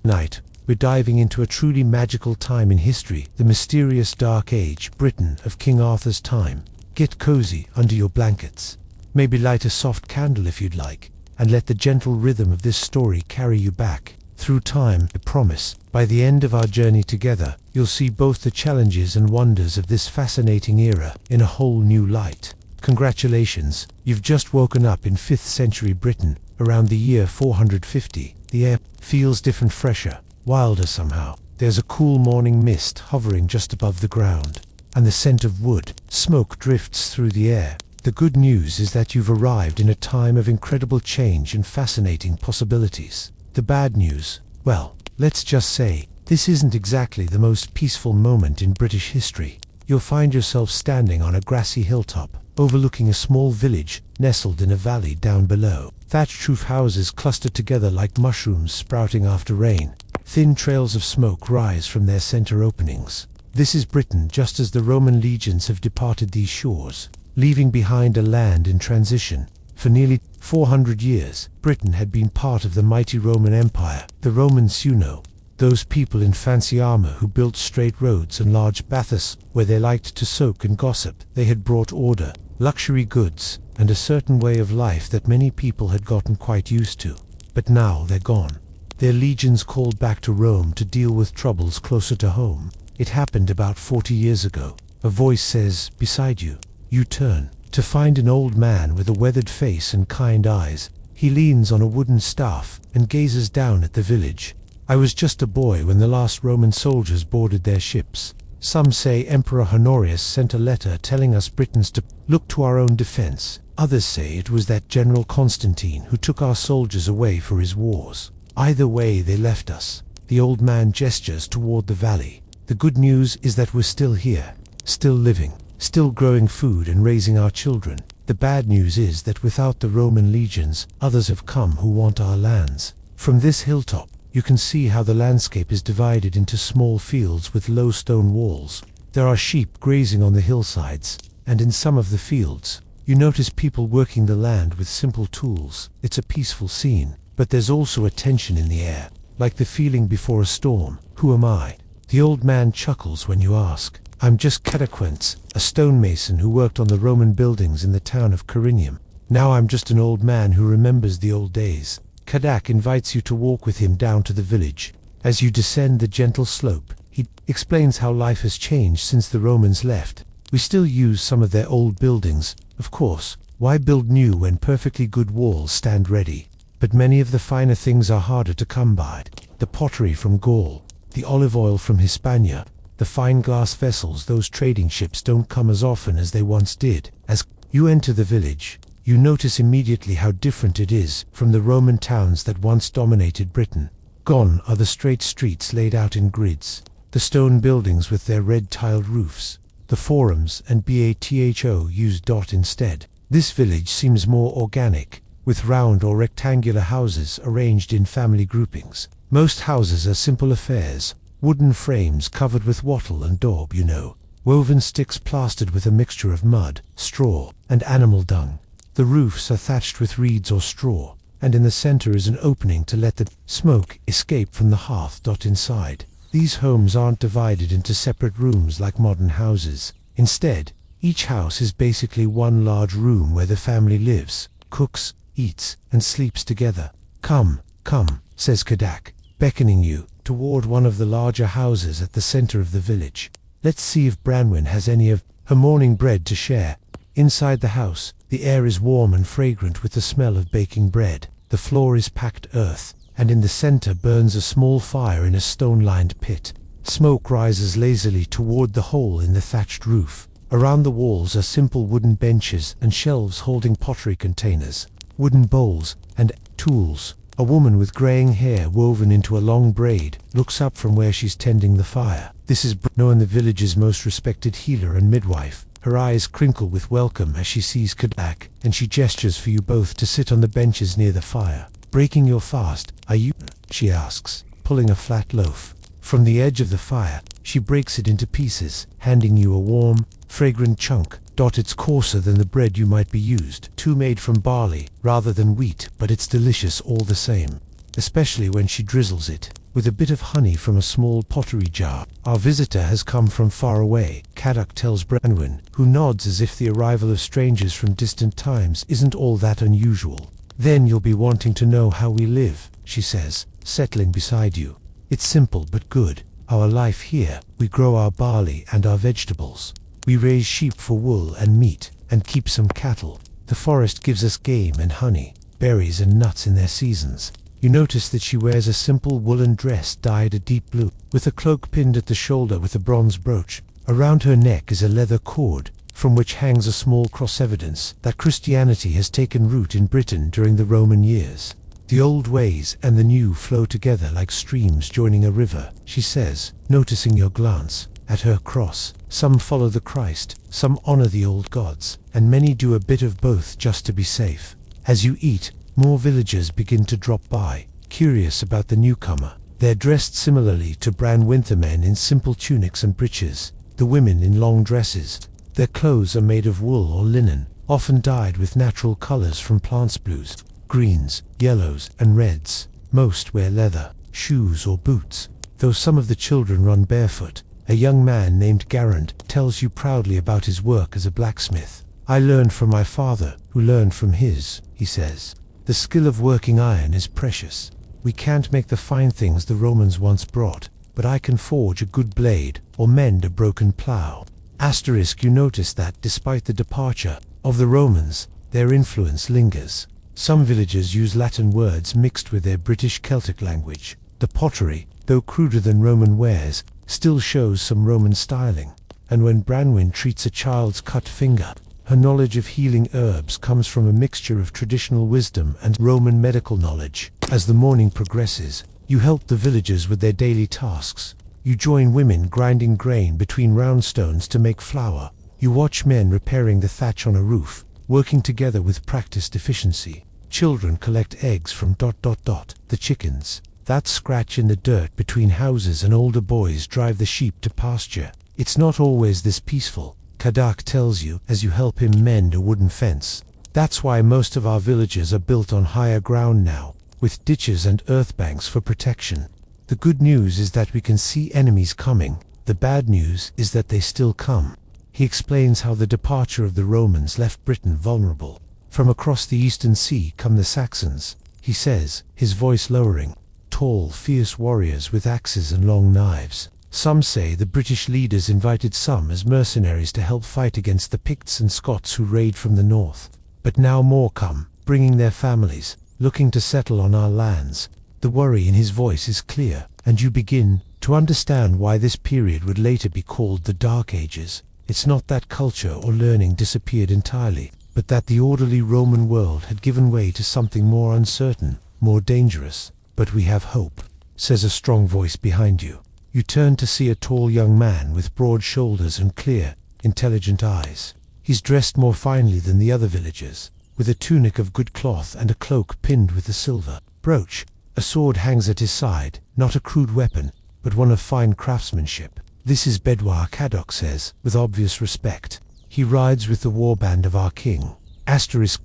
Night, we're diving into a truly magical time in history, the mysterious Dark Age, Britain of King Arthur's time. Get cozy under your blankets. Maybe light a soft candle if you'd like, and let the gentle rhythm of this story carry you back through time. I promise, by the end of our journey together, you'll see both the challenges and wonders of this fascinating era in a whole new light. Congratulations, you've just woken up in 5th century Britain, around the year 450. The air feels different, fresher, wilder somehow. There's a cool morning mist hovering just above the ground, and the scent of wood smoke drifts through the air. The good news is that you've arrived in a time of incredible change and fascinating possibilities. The bad news, well, let's just say, this isn't exactly the most peaceful moment in British history. You'll find yourself standing on a grassy hilltop, overlooking a small village nestled in a valley down below. Thatched roof houses cluster together like mushrooms sprouting after rain. Thin trails of smoke rise from their center openings. This is Britain just as the Roman legions have departed these shores, leaving behind a land in transition. For nearly 400 years, Britain had been part of the mighty Roman Empire. The Romans, you know, those people in fancy armor who built straight roads and large baths where they liked to soak and gossip. They had brought order, luxury goods, and a certain way of life that many people had gotten quite used to. But now they're gone. Their legions called back to Rome to deal with troubles closer to home. It happened about 40 years ago. A voice says, beside you. You turn, to find an old man with a weathered face and kind eyes. He leans on a wooden staff and gazes down at the village. I was just a boy when the last Roman soldiers boarded their ships. Some say Emperor Honorius sent a letter telling us Britons to look to our own defense. Others say it was that General Constantine who took our soldiers away for his wars. Either way, they left us. The old man gestures toward the valley. The good news is that we're still here, still living, still growing food and raising our children. The bad news is that without the Roman legions, others have come who want our lands. From this hilltop, you can see how the landscape is divided into small fields with low stone walls. There are sheep grazing on the hillsides, and in some of the fields, you notice people working the land with simple tools. It's a peaceful scene, but there's also a tension in the air, like the feeling before a storm. Who am I? The old man chuckles when you ask. I'm just Cadaquince, a stonemason who worked on the Roman buildings in the town of Corinium. Now I'm just an old man who remembers the old days. Cadak invites you to walk with him down to the village. As you descend the gentle slope, he explains how life has changed since the Romans left. We still use some of their old buildings, of course. Why build new when perfectly good walls stand ready? But many of the finer things are harder to come by. The pottery from Gaul, the olive oil from Hispania, the fine glass vessels. Those trading ships don't come as often as they once did. As you enter the village, you notice immediately how different it is from the Roman towns that once dominated Britain. Gone are the straight streets laid out in grids, the stone buildings with their red tiled roofs, the forums and batho used dot instead. This village seems more organic, with round or rectangular houses arranged in family groupings. Most houses are simple affairs, wooden frames covered with wattle and daub, you know, woven sticks plastered with a mixture of mud, straw, and animal dung. The roofs are thatched with reeds or straw, and in the center is an opening to let the smoke escape from the hearth. Inside, these homes aren't divided into separate rooms like modern houses. Instead, each house is basically one large room where the family lives, cooks, eats, and sleeps together. Come, come, says Cadak, beckoning you toward one of the larger houses at the center of the village. Let's see if Branwen has any of her morning bread to share. Inside the house, the air is warm and fragrant with the smell of baking bread. The floor is packed earth, and in the center burns a small fire in a stone-lined pit. Smoke rises lazily toward the hole in the thatched roof. Around the walls are simple wooden benches and shelves holding pottery containers, wooden bowls, and tools. A woman with graying hair woven into a long braid looks up from where she's tending the fire. This is Bruno, the village's most respected healer and midwife. Her eyes crinkle with welcome as she sees Cadak, and she gestures for you both to sit on the benches near the fire. Breaking your fast, are you? She asks, pulling a flat loaf. From the edge of the fire, she breaks it into pieces, handing you a warm, fragrant chunk. It's coarser than the bread you might be used to, made from barley rather than wheat, but it's delicious all the same, especially when she drizzles it. with a bit of honey from a small pottery jar. Our visitor has come from far away, Kadok tells Branwen, who nods as if the arrival of strangers from distant times isn't all that unusual. Then you'll be wanting to know how we live, she says, settling beside you. It's simple but good. Our life here, we grow our barley and our vegetables. We raise sheep for wool and meat, and keep some cattle. The forest gives us game and honey, berries and nuts in their seasons. You notice that she wears a simple woolen dress dyed a deep blue, with a cloak pinned at the shoulder with a bronze brooch. Around her neck is a leather cord, from which hangs a small cross, evidence that Christianity has taken root in Britain during the Roman years. The old ways and the new flow together like streams joining a river, she says, noticing your glance at her cross. Some follow the Christ, some honor the old gods, and many do a bit of both just to be safe. As you eat, more villagers begin to drop by, curious about the newcomer. They're dressed similarly to Branwen men in simple tunics and breeches, the women in long dresses. Their clothes are made of wool or linen, often dyed with natural colors from plants, blues, greens, yellows, and reds. Most wear leather, shoes or boots, though some of the children run barefoot. A young man named Garand tells you proudly about his work as a blacksmith. I learned from my father, who learned from his, he says. The skill of working iron is precious. We can't make the fine things the Romans once brought, but I can forge a good blade or mend a broken plow. You notice that despite the departure of the Romans, their influence lingers. Some villages use Latin words mixed with their British Celtic language. The pottery, though cruder than Roman wares, still shows some Roman styling. And when Branwen treats a child's cut finger, her knowledge of healing herbs comes from a mixture of traditional wisdom and Roman medical knowledge. As the morning progresses, you help the villagers with their daily tasks. You join women grinding grain between round stones to make flour. You watch men repairing the thatch on a roof, working together with practiced efficiency. Children collect eggs from the chickens that scratch in the dirt between houses, and older boys drive the sheep to pasture. It's not always this peaceful, Kadok tells you as you help him mend a wooden fence. That's why most of our villages are built on higher ground now, with ditches and earth banks for protection. The good news is that we can see enemies coming. The bad news is that they still come. He explains how the departure of the Romans left Britain vulnerable. From across the eastern sea come the Saxons, he says, his voice lowering. Tall, fierce warriors with axes and long knives. Some say the British leaders invited some as mercenaries to help fight against the Picts and Scots who raid from the north. But now more come, bringing their families, looking to settle on our lands. The worry in his voice is clear, and you begin to understand why this period would later be called the Dark Ages. It's not that culture or learning disappeared entirely, but that the orderly Roman world had given way to something more uncertain, more dangerous. But we have hope, says a strong voice behind you. You turn to see a tall young man with broad shoulders and clear, intelligent eyes. He's dressed more finely than the other villagers, with a tunic of good cloth and a cloak pinned with a silver brooch. A sword hangs at his side, not a crude weapon, but one of fine craftsmanship. This is Bedouin, Kadok says, with obvious respect. He rides with the warband of our king.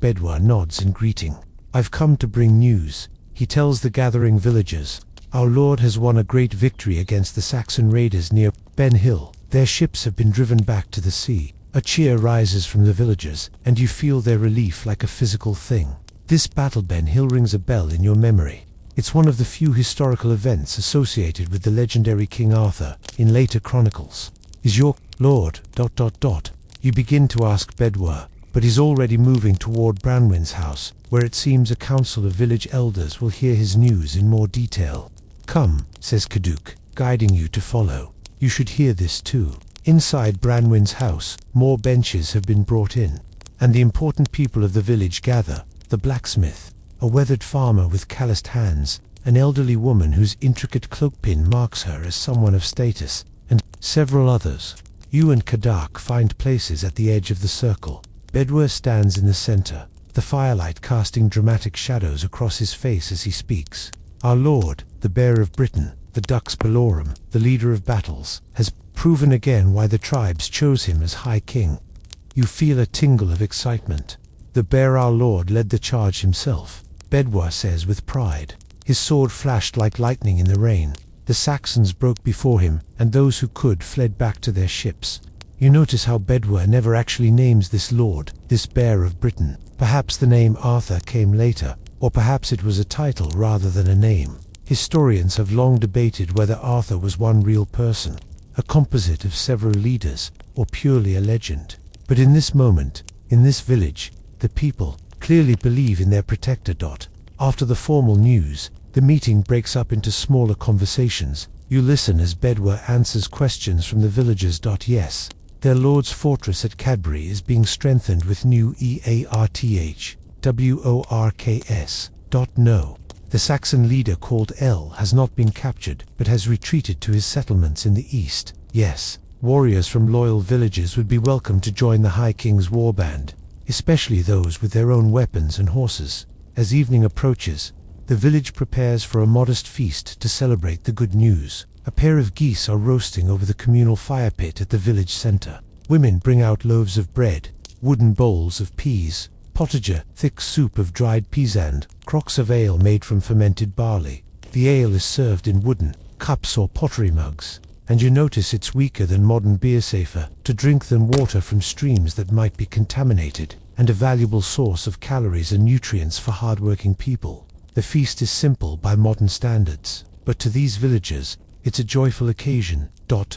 Bedouin nods in greeting. I've come to bring news, he tells the gathering villagers. Our lord has won a great victory against the Saxon raiders near Ben Hill. Their ships have been driven back to the sea. A cheer rises from the villagers, and you feel their relief like a physical thing. This battle Ben Hill rings a bell in your memory. It's one of the few historical events associated with the legendary King Arthur in later chronicles. Is your lord... You begin to ask Bedouin, but he's already moving toward Branwen's house, where it seems a council of village elders will hear his news in more detail. Come, says Kadok, guiding you to follow. You should hear this too. Inside Branwen's house, more benches have been brought in, and the important people of the village gather. The blacksmith, a weathered farmer with calloused hands, an elderly woman whose intricate cloak pin marks her as someone of status, and several others. You and Kadok find places at the edge of the circle. Bedouin stands in the center, the firelight casting dramatic shadows across his face as he speaks. Our lord, the bearer of Britain, the Dux Bellorum, the leader of battles, has proven again why the tribes chose him as High King. You feel a tingle of excitement. The bear our lord led the charge himself, Bedouin says with pride. His sword flashed like lightning in the rain, The Saxons broke before him, and those who could fled back to their ships. You notice how Bedwyr never actually names this lord, this bear of Britain. Perhaps the name Arthur came later, or perhaps it was a title rather than a name. Historians have long debated whether Arthur was one real person, a composite of several leaders, or purely a legend. But in this moment, in this village, the people clearly believe in their protector. After the formal news, the meeting breaks up into smaller conversations. You listen as Bedwyr answers questions from the villagers. Yes, their lord's fortress at Cadbury is being strengthened with new EARTH works. The Saxon leader called El has not been captured, but has retreated to his settlements in the east. Yes, warriors from loyal villages would be welcome to join the High King's warband, especially those with their own weapons and horses. As evening approaches, the village prepares for a modest feast to celebrate the good news. A pair of geese are roasting over the communal fire pit at the village center. Women bring out loaves of bread, wooden bowls of peas, potager, thick soup of dried peasant, crocks of ale made from fermented barley. The ale is served in wooden cups or pottery mugs, and you notice it's weaker than modern beer, safer to drink than water from streams that might be contaminated, and a valuable source of calories and nutrients for hard-working people. The feast is simple by modern standards, but to these villagers, it's a joyful occasion.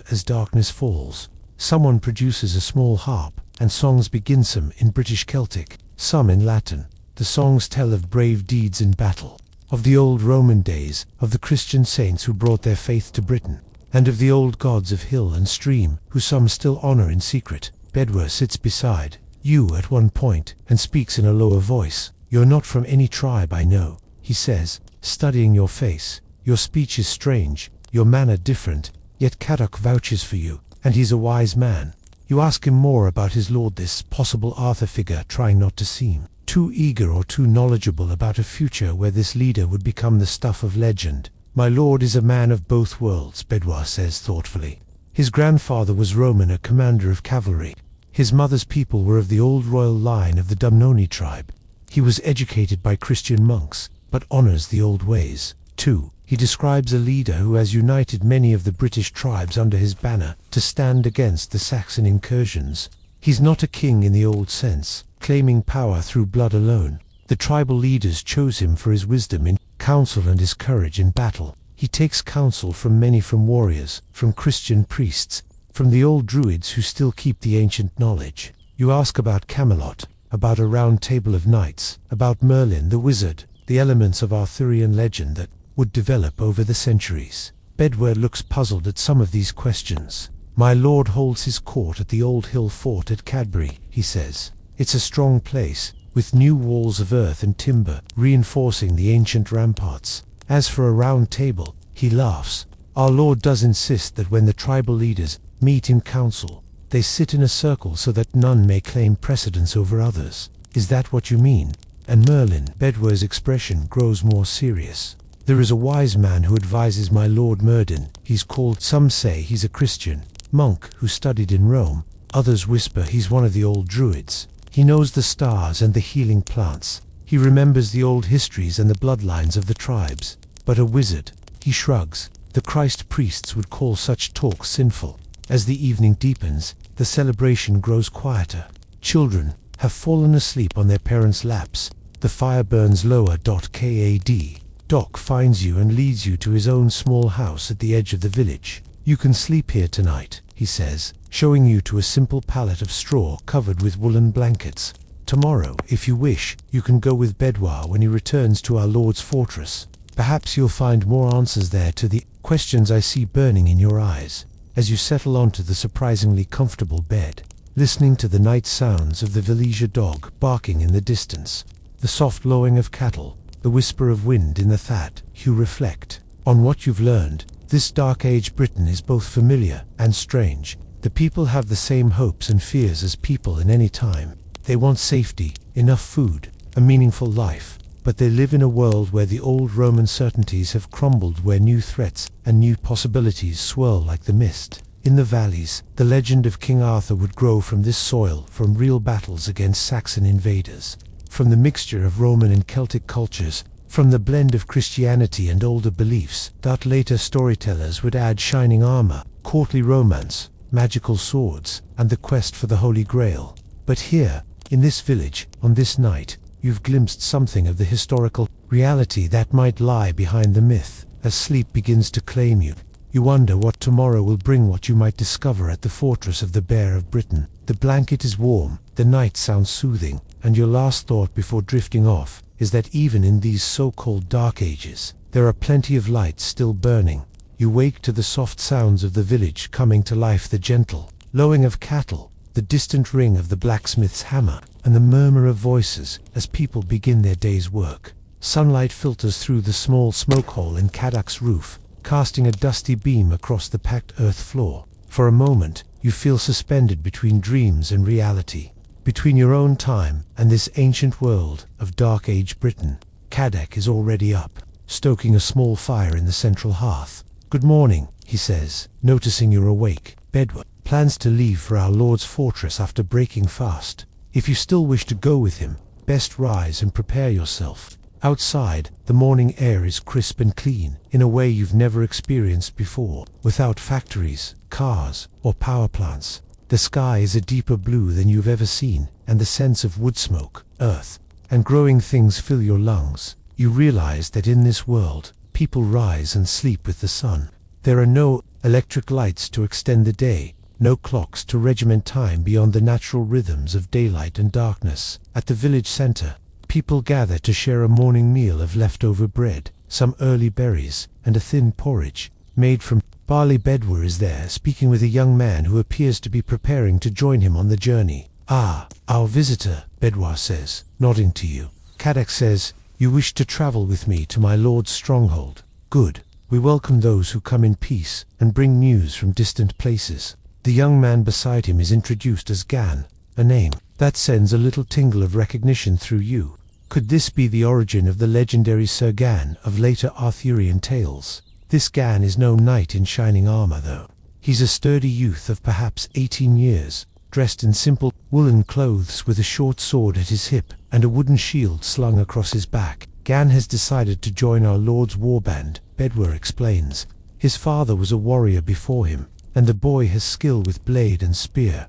As darkness falls, someone produces a small harp, and songs begin, some in British Celtic, some in Latin. The songs tell of brave deeds in battle, of the old Roman days, of the Christian saints who brought their faith to Britain, and of the old gods of hill and stream, who some still honor in secret. Bedwyr sits beside you at one point, and speaks in a lower voice. "You're not from any tribe, I know," he says, studying your face. "Your speech is strange, your manner different, yet Caddoc vouches for you, and he's a wise man." You ask him more about his lord, this possible Arthur figure, trying not to seem too eager or too knowledgeable about a future where this leader would become the stuff of legend. "My lord is a man of both worlds," Bedwyr says thoughtfully. "His grandfather was Roman, a commander of cavalry. His mother's people were of the old royal line of the Dumnoni tribe. He was educated by Christian monks, but honors the old ways, too." He describes a leader who has united many of the British tribes under his banner to stand against the Saxon incursions. He's not a king in the old sense, claiming power through blood alone. The tribal leaders chose him for his wisdom in council and his courage in battle. He takes counsel from many, from warriors, from Christian priests, from the old druids who still keep the ancient knowledge. You ask about Camelot, about a round table of knights, about Merlin the wizard, the elements of Arthurian legend that would develop over the centuries. Bedwyr looks puzzled at some of these questions. "My lord holds his court at the old hill fort at Cadbury," he says. "It's a strong place, with new walls of earth and timber reinforcing the ancient ramparts. As for a round table," he laughs, "our lord does insist that when the tribal leaders meet in council, they sit in a circle so that none may claim precedence over others." "Is that what you mean?" And Merlin, Bedwyr's expression grows more serious. "There is a wise man who advises my lord Merlin. He's called, some say he's a Christian monk who studied in Rome. Others whisper he's one of the old druids. He knows the stars and the healing plants. He remembers the old histories and the bloodlines of the tribes. But a wizard," he shrugs. "The Christ priests would call such talk sinful." As the evening deepens, the celebration grows quieter. Children have fallen asleep on their parents' laps. The fire burns lower. Kad. Doc finds you and leads you to his own small house at the edge of the village. "You can sleep here tonight," he says, showing you to a simple pallet of straw covered with woolen blankets. "Tomorrow, if you wish, you can go with Bedwyr when he returns to our lord's fortress. Perhaps you'll find more answers there to the questions I see burning in your eyes." As you settle onto the surprisingly comfortable bed, listening to the night sounds of the village dog barking in the distance, the soft lowing of cattle, the whisper of wind in the thatch, you reflect on what you've learned. This dark age Britain is both familiar and strange. The people have the same hopes and fears as people in any time. They want safety, enough food, a meaningful life, but they live in a world where the old Roman certainties have crumbled, where new threats and new possibilities swirl like the mist. In the valleys, the legend of King Arthur would grow from this soil, from real battles against Saxon invaders, from the mixture of Roman and Celtic cultures, from the blend of Christianity and older beliefs that later storytellers would add shining armor, courtly romance, magical swords, and the quest for the Holy Grail. But here, in this village, on this night, you've glimpsed something of the historical reality that might lie behind the myth. As sleep begins to claim you, you wonder what tomorrow will bring, what you might discover at the fortress of the Bear of Britain. The blanket is warm, the night sounds soothing, and your last thought before drifting off is that even in these so-called dark ages, there are plenty of lights still burning. You wake to the soft sounds of the village coming to life, the gentle lowing of cattle, the distant ring of the blacksmith's hammer, and the murmur of voices as people begin their day's work. Sunlight filters through the small smoke hole in Cadoc's roof, casting a dusty beam across the packed earth floor. For a moment, you feel suspended between dreams and reality, between your own time and this ancient world of Dark Age Britain. Cadoc is already up, stoking a small fire in the central hearth. "Good morning," he says, noticing you're awake. "Bedwar plans to leave for our Lord's fortress after breaking fast. If you still wish to go with him, best rise and prepare yourself." Outside, the morning air is crisp and clean, in a way you've never experienced before. Without factories, cars, or power plants, the sky is a deeper blue than you've ever seen, and the sense of wood smoke, earth, and growing things fill your lungs. You realize that in this world, people rise and sleep with the sun. There are no electric lights to extend the day, no clocks to regiment time beyond the natural rhythms of daylight and darkness. At the village center, people gather to share a morning meal of leftover bread, some early berries, and a thin porridge made from barley. Bedwar is there, speaking with a young man who appears to be preparing to join him on the journey. "Ah, our visitor," Bedwar says, nodding to you. Cadoc says, "You wish to travel with me to my lord's stronghold. Good. We welcome those who come in peace and bring news from distant places." The young man beside him is introduced as Gan, a name that sends a little tingle of recognition through you. Could this be the origin of the legendary Sir Gan of later Arthurian tales? This Gan is no knight in shining armor, though. He's a sturdy youth of perhaps 18 years, dressed in simple woolen clothes with a short sword at his hip and a wooden shield slung across his back. Gan has decided to join our Lord's warband, Bedwar explains. His father was a warrior before him, and the boy has skill with blade and spear.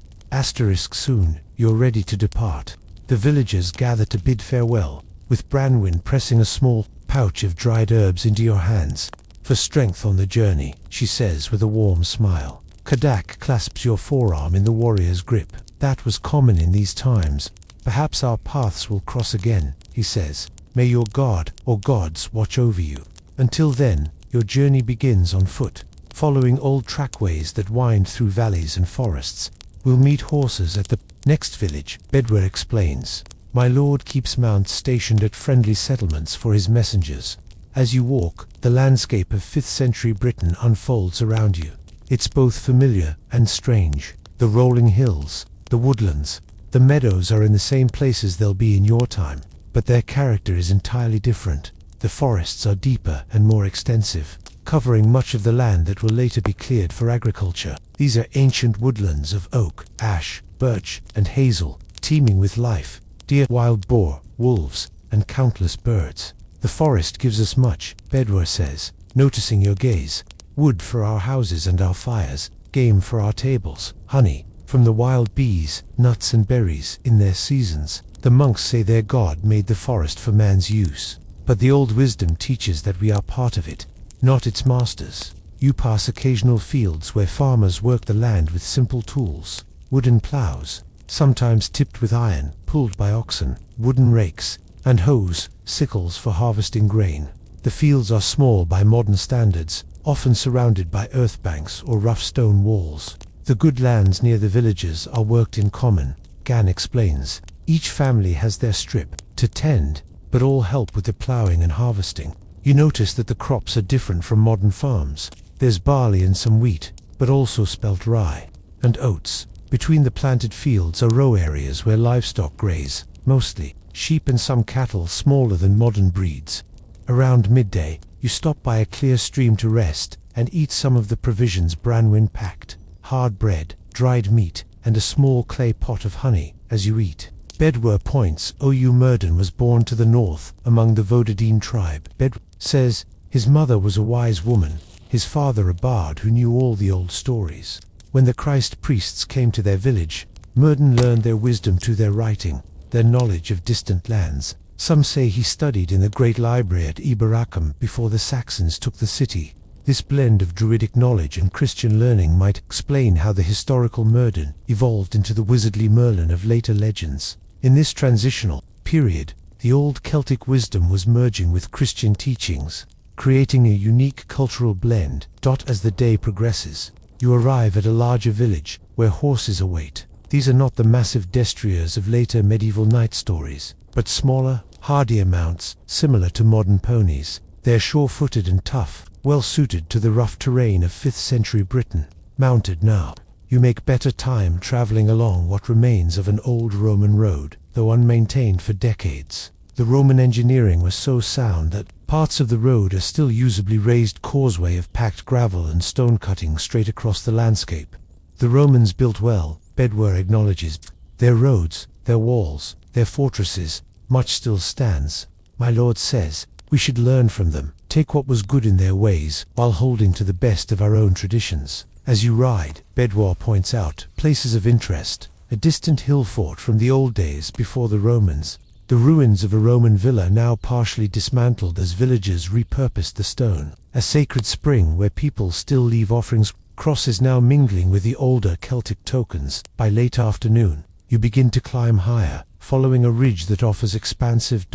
Soon, you're ready to depart. The villagers gather to bid farewell, with Branwyn pressing a small pouch of dried herbs into your hands. "For strength on the journey," she says with a warm smile. Cadoc clasps your forearm in the warrior's grip. "That was common in these times. Perhaps our paths will cross again," he says. "May your god or gods watch over you. Until then, your journey begins on foot, following old trackways that wind through valleys and forests. We'll meet horses at the next village," Bedwar explains. "My lord keeps mounts stationed at friendly settlements for his messengers." As you walk, the landscape of 5th century Britain unfolds around you. It's both familiar and strange. The rolling hills, the woodlands, the meadows are in the same places they'll be in your time, but their character is entirely different. The forests are deeper and more extensive, covering much of the land that will later be cleared for agriculture. These are ancient woodlands of oak, ash, birch, and hazel, teeming with life, deer, wild boar, wolves, and countless birds. "The forest gives us much," Bedwar says, noticing your gaze. "Wood for our houses and our fires, game for our tables, honey from the wild bees, nuts and berries in their seasons. The monks say their God made the forest for man's use, but the old wisdom teaches that we are part of it, not its masters." You pass occasional fields where farmers work the land with simple tools, wooden plows, sometimes tipped with iron, pulled by oxen, wooden rakes, and hoes, sickles for harvesting grain. The fields are small by modern standards, often surrounded by earth banks or rough stone walls. The good lands near the villages are worked in common, Gan explains. Each family has their strip to tend, but all help with the plowing and harvesting. You notice that the crops are different from modern farms. There's barley and some wheat, but also spelt rye and oats. Between the planted fields are row areas where livestock graze, mostly sheep and some cattle smaller than modern breeds. Around midday, you stop by a clear stream to rest and eat some of the provisions Branwyn packed: hard bread, dried meat, and a small clay pot of honey. As you eat, Bedwar points ou Murden was born to the north among the Vodadine tribe. Bedwar says his mother was a wise woman, his father a bard who knew all the old stories. When the Christ priests came to their village, Murden learned their wisdom to their writing, their knowledge of distant lands. Some say he studied in the great library at Iberacum before the Saxons took the city. This blend of druidic knowledge and Christian learning might explain how the historical Murden evolved into the wizardly Merlin of later legends. In this transitional period, the old Celtic wisdom was merging with Christian teachings, creating a unique cultural blend. As the day progresses, you arrive at a larger village where horses await. These are not the massive destriers of later medieval knight stories, but smaller, hardier mounts similar to modern ponies. They are sure-footed and tough, well-suited to the rough terrain of 5th century Britain. Mounted now, you make better time traveling along what remains of an old Roman road, though unmaintained for decades. The Roman engineering was so sound that parts of the road are still usably raised causeway of packed gravel and stone cutting straight across the landscape. The Romans built well, Bedwar acknowledges. Their roads, their walls, their fortresses, much still stands. My lord says, we should learn from them, take what was good in their ways, while holding to the best of our own traditions. As you ride, Bedwar points out places of interest, a distant hill fort from the old days before the Romans, the ruins of a Roman villa now partially dismantled as villagers repurposed the stone, a sacred spring where people still leave offerings, crosses now mingling with the older Celtic tokens. By late afternoon, you begin to climb higher, following a ridge that offers expansive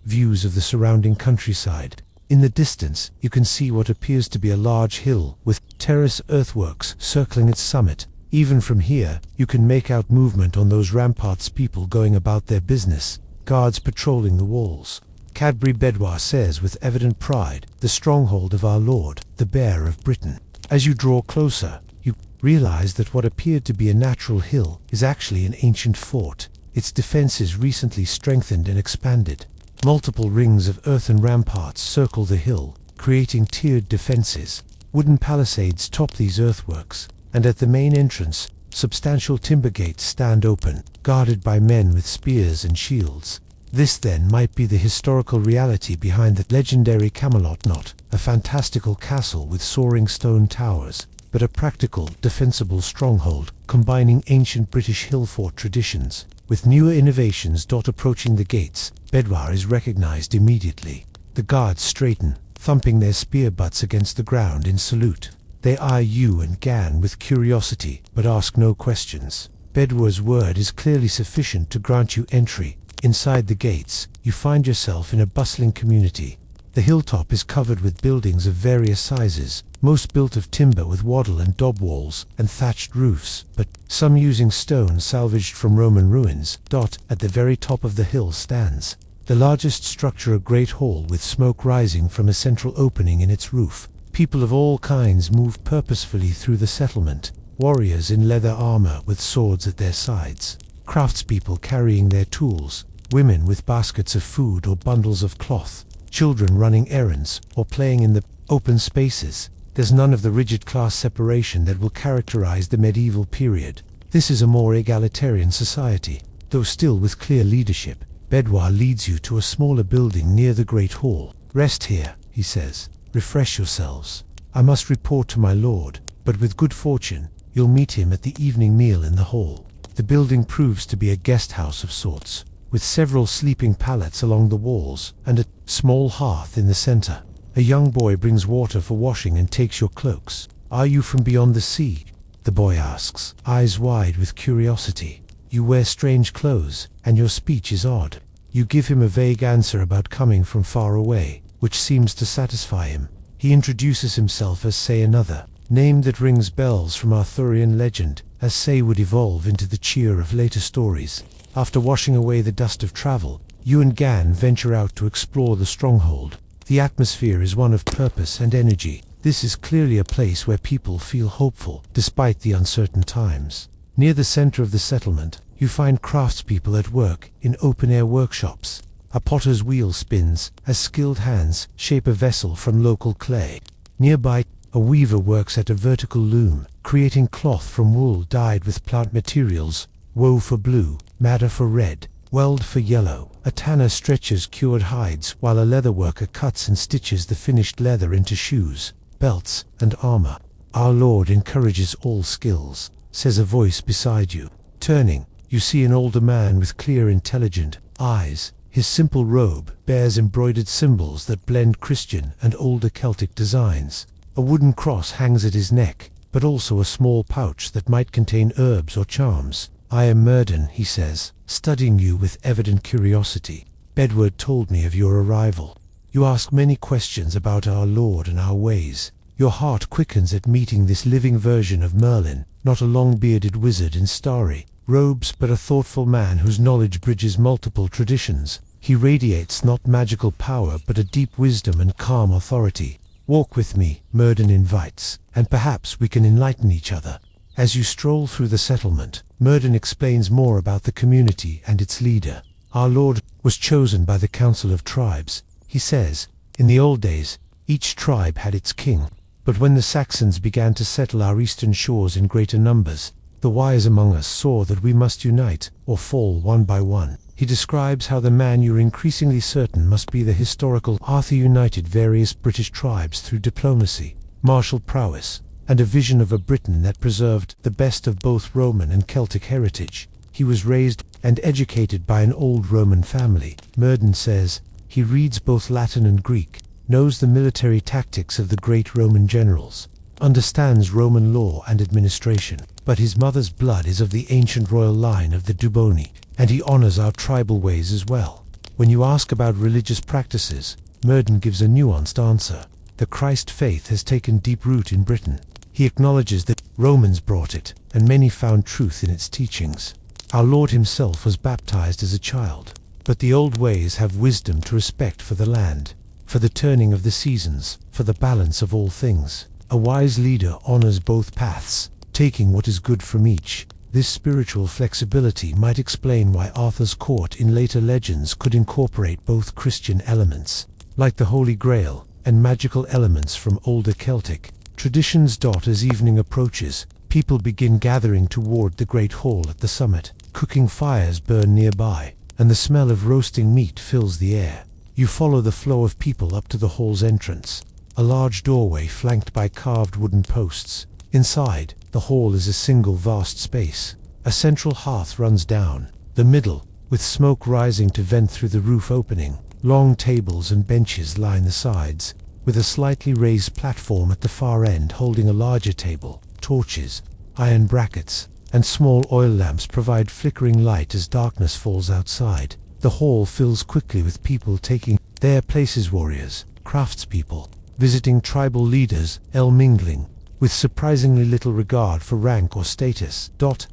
views of the surrounding countryside. In the distance, you can see what appears to be a large hill, with terrace earthworks circling its summit. Even from here, you can make out movement on those ramparts, people going about their business, guards patrolling the walls. Cadbury Bedwar says with evident pride, the stronghold of our Lord, the Bear of Britain. As you draw closer, you realize that what appeared to be a natural hill is actually an ancient fort, its defenses recently strengthened and expanded. Multiple rings of earthen ramparts circle the hill, creating tiered defenses. Wooden palisades top these earthworks, and at the main entrance, substantial timber gates stand open, guarded by men with spears and shields. This then might be the historical reality behind the legendary Camelot, not a fantastical castle with soaring stone towers, but a practical, defensible stronghold, combining ancient British hill fort traditions with newer innovations. Approaching the gates, Bedwar is recognized immediately. The guards straighten, thumping their spear butts against the ground in salute. They eye you and Gan with curiosity, but ask no questions. Bedwar's word is clearly sufficient to grant you entry. Inside the gates, you find yourself in a bustling community. The hilltop is covered with buildings of various sizes, most built of timber with wattle and daub walls and thatched roofs, but some using stone salvaged from Roman ruins. At the very top of the hill stands the largest structure, a great hall with smoke rising from a central opening in its roof. People of all kinds move purposefully through the settlement, warriors in leather armor with swords at their sides, craftspeople carrying their tools, women with baskets of food or bundles of cloth, children running errands or playing in the open spaces. There's none of the rigid class separation that will characterize the medieval period. This is a more egalitarian society, though still with clear leadership. Bedwar leads you to a smaller building near the Great Hall. Rest here, he says. Refresh yourselves. I must report to my lord, but with good fortune, you'll meet him at the evening meal in the hall. The building proves to be a guest house of sorts, with several sleeping pallets along the walls and a small hearth in the center. A young boy brings water for washing and takes your cloaks. Are you from beyond the sea? The boy asks, eyes wide with curiosity. You wear strange clothes, and your speech is odd. You give him a vague answer about coming from far away, which seems to satisfy him. He introduces himself as Say, another name that rings bells from Arthurian legend, as Say would evolve into the cheer of later stories. After washing away the dust of travel, you and Gan venture out to explore the stronghold. The atmosphere is one of purpose and energy. This is clearly a place where people feel hopeful, despite the uncertain times. Near the center of the settlement, you find craftspeople at work in open-air workshops. A potter's wheel spins as skilled hands shape a vessel from local clay. Nearby, a weaver works at a vertical loom, creating cloth from wool dyed with plant materials, woe for blue, madder for red, weld for yellow. A tanner stretches cured hides, while a leather worker cuts and stitches the finished leather into shoes, belts, and armor. Our Lord encourages all skills, says a voice beside you. Turning, you see an older man with clear, intelligent eyes. His simple robe bears embroidered symbols that blend Christian and older Celtic designs. A wooden cross hangs at his neck, but also a small pouch that might contain herbs or charms. I am Murden, he says, studying you with evident curiosity. Bedward told me of your arrival. You ask many questions about our Lord and our ways. Your heart quickens at meeting this living version of Merlin, not a long-bearded wizard in starry robes, but a thoughtful man whose knowledge bridges multiple traditions. He radiates not magical power, but a deep wisdom and calm authority. Walk with me, Murden invites, and perhaps we can enlighten each other. As you stroll through the settlement, Murden explains more about the community and its leader. Our Lord was chosen by the Council of Tribes. He says, in the old days, each tribe had its king. But when the Saxons began to settle our eastern shores in greater numbers, the wise among us saw that we must unite, or fall one by one. He describes how the man you're increasingly certain must be the historical Arthur united various British tribes through diplomacy, martial prowess, and a vision of a Britain that preserved the best of both Roman and Celtic heritage. He was raised and educated by an old Roman family. Murden says he reads both Latin and Greek, knows the military tactics of the great Roman generals, understands Roman law and administration, but his mother's blood is of the ancient royal line of the Duboni, and he honors our tribal ways as well. When you ask about religious practices, Murden gives a nuanced answer. The Christ faith has taken deep root in Britain. He acknowledges that Romans brought it, and many found truth in its teachings. Our Lord himself was baptized as a child, but the old ways have wisdom to respect for the land, for the turning of the seasons, for the balance of all things. A wise leader honors both paths, taking what is good from each. This spiritual flexibility might explain why Arthur's court in later legends could incorporate both Christian elements, like the Holy Grail, and magical elements from older Celtic traditions. As evening approaches, people begin gathering toward the great hall at the summit. Cooking fires burn nearby, and the smell of roasting meat fills the air. You follow the flow of people up to the hall's entrance, a large doorway flanked by carved wooden posts. Inside, the hall is a single vast space. A central hearth runs down the middle, with smoke rising to vent through the roof opening. Long tables and benches line the sides, with a slightly raised platform at the far end holding a larger table. Torches, iron brackets, and small oil lamps provide flickering light as darkness falls outside. The hall fills quickly with people taking their places, warriors, craftspeople, visiting tribal leaders, mingling with surprisingly little regard for rank or status.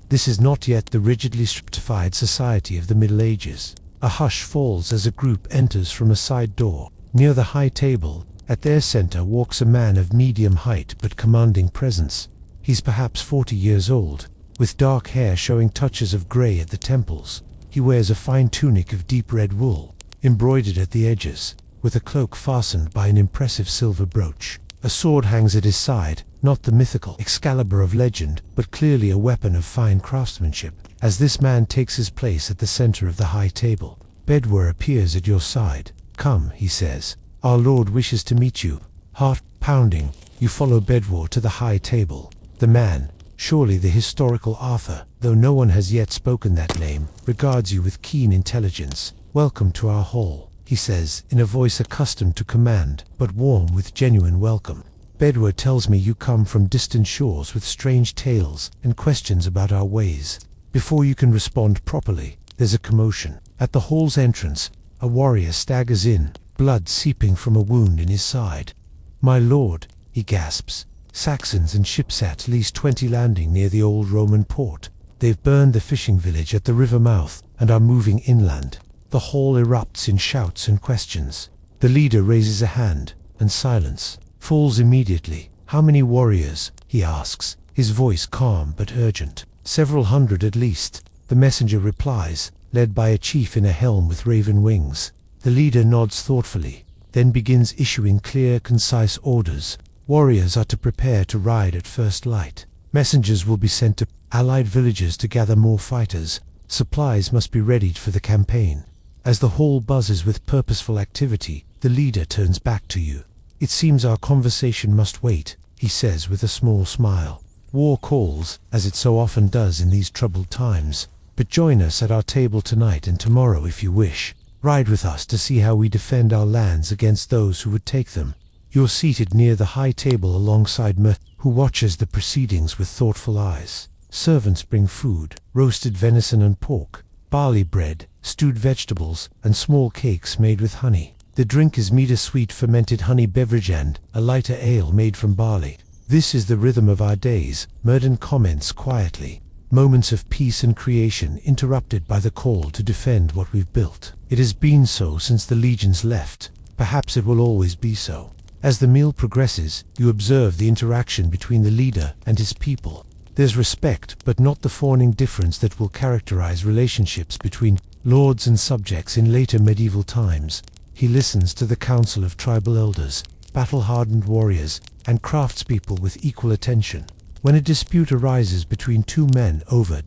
This is not yet the rigidly stratified society of the Middle Ages. A hush falls as a group enters from a side door. Near the high table, at their center, walks a man of medium height but commanding presence. He's perhaps 40 years old, with dark hair showing touches of gray at the temples. He wears a fine tunic of deep red wool, embroidered at the edges, with a cloak fastened by an impressive silver brooch. A sword hangs at his side, not the mythical Excalibur of legend, but clearly a weapon of fine craftsmanship. As this man takes his place at the center of the high table, Bedwar appears at your side. Come, he says. Our Lord wishes to meet you. Heart pounding, you follow Bedwar to the high table. The man, surely the historical Arthur, though no one has yet spoken that name, regards you with keen intelligence. Welcome to our hall, he says, in a voice accustomed to command, but warm with genuine welcome. Bedwar tells me you come from distant shores with strange tales and questions about our ways. Before you can respond properly, there's a commotion. At the hall's entrance, a warrior staggers in, blood seeping from a wound in his side. My lord, he gasps. Saxons and ships at least 20 landing near the old Roman port. They've burned the fishing village at the river mouth and are moving inland. The hall erupts in shouts and questions. The leader raises a hand, and silence falls immediately. How many warriors? He asks, his voice calm but urgent. Several hundred at least, the messenger replies, led by a chief in a helm with raven wings. The leader nods thoughtfully, then begins issuing clear, concise orders. Warriors are to prepare to ride at first light. Messengers will be sent to allied villages to gather more fighters. Supplies must be readied for the campaign. As the hall buzzes with purposeful activity, the leader turns back to you. "It seems our conversation must wait," he says with a small smile. "War calls, as it so often does in these troubled times. But join us at our table tonight and tomorrow if you wish. Ride with us to see how we defend our lands against those who would take them." You're seated near the high table alongside Mert, who watches the proceedings with thoughtful eyes. Servants bring food: roasted venison and pork, barley bread, stewed vegetables, and small cakes made with honey. The drink is meader-sweet fermented honey beverage and a lighter ale made from barley. "This is the rhythm of our days," Murden comments quietly. "Moments of peace and creation interrupted by the call to defend what we've built. It has been so since the legions left. Perhaps it will always be so." As the meal progresses, you observe the interaction between the leader and his people. There's respect, but not the fawning difference that will characterize relationships between lords and subjects in later medieval times. He listens to the counsel of tribal elders, battle-hardened warriors, and craftspeople with equal attention. When a dispute arises between two men over ...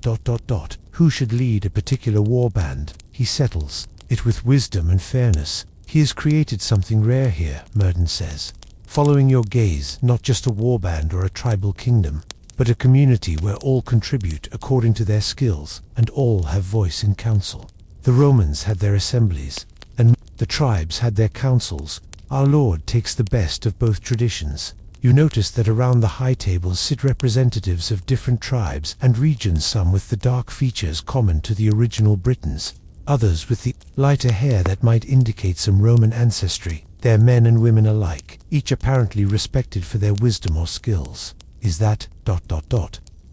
who should lead a particular warband, he settles it with wisdom and fairness. "He has created something rare here," Murden says. "Following your gaze, not just a warband or a tribal kingdom, but a community where all contribute according to their skills and all have voice in council. The Romans had their assemblies, and the tribes had their councils. Our Lord takes the best of both traditions." You notice that around the high tables sit representatives of different tribes and regions, some with the dark features common to the original Britons, others with the lighter hair that might indicate some Roman ancestry. They're men and women alike, each apparently respected for their wisdom or skills. Is that ...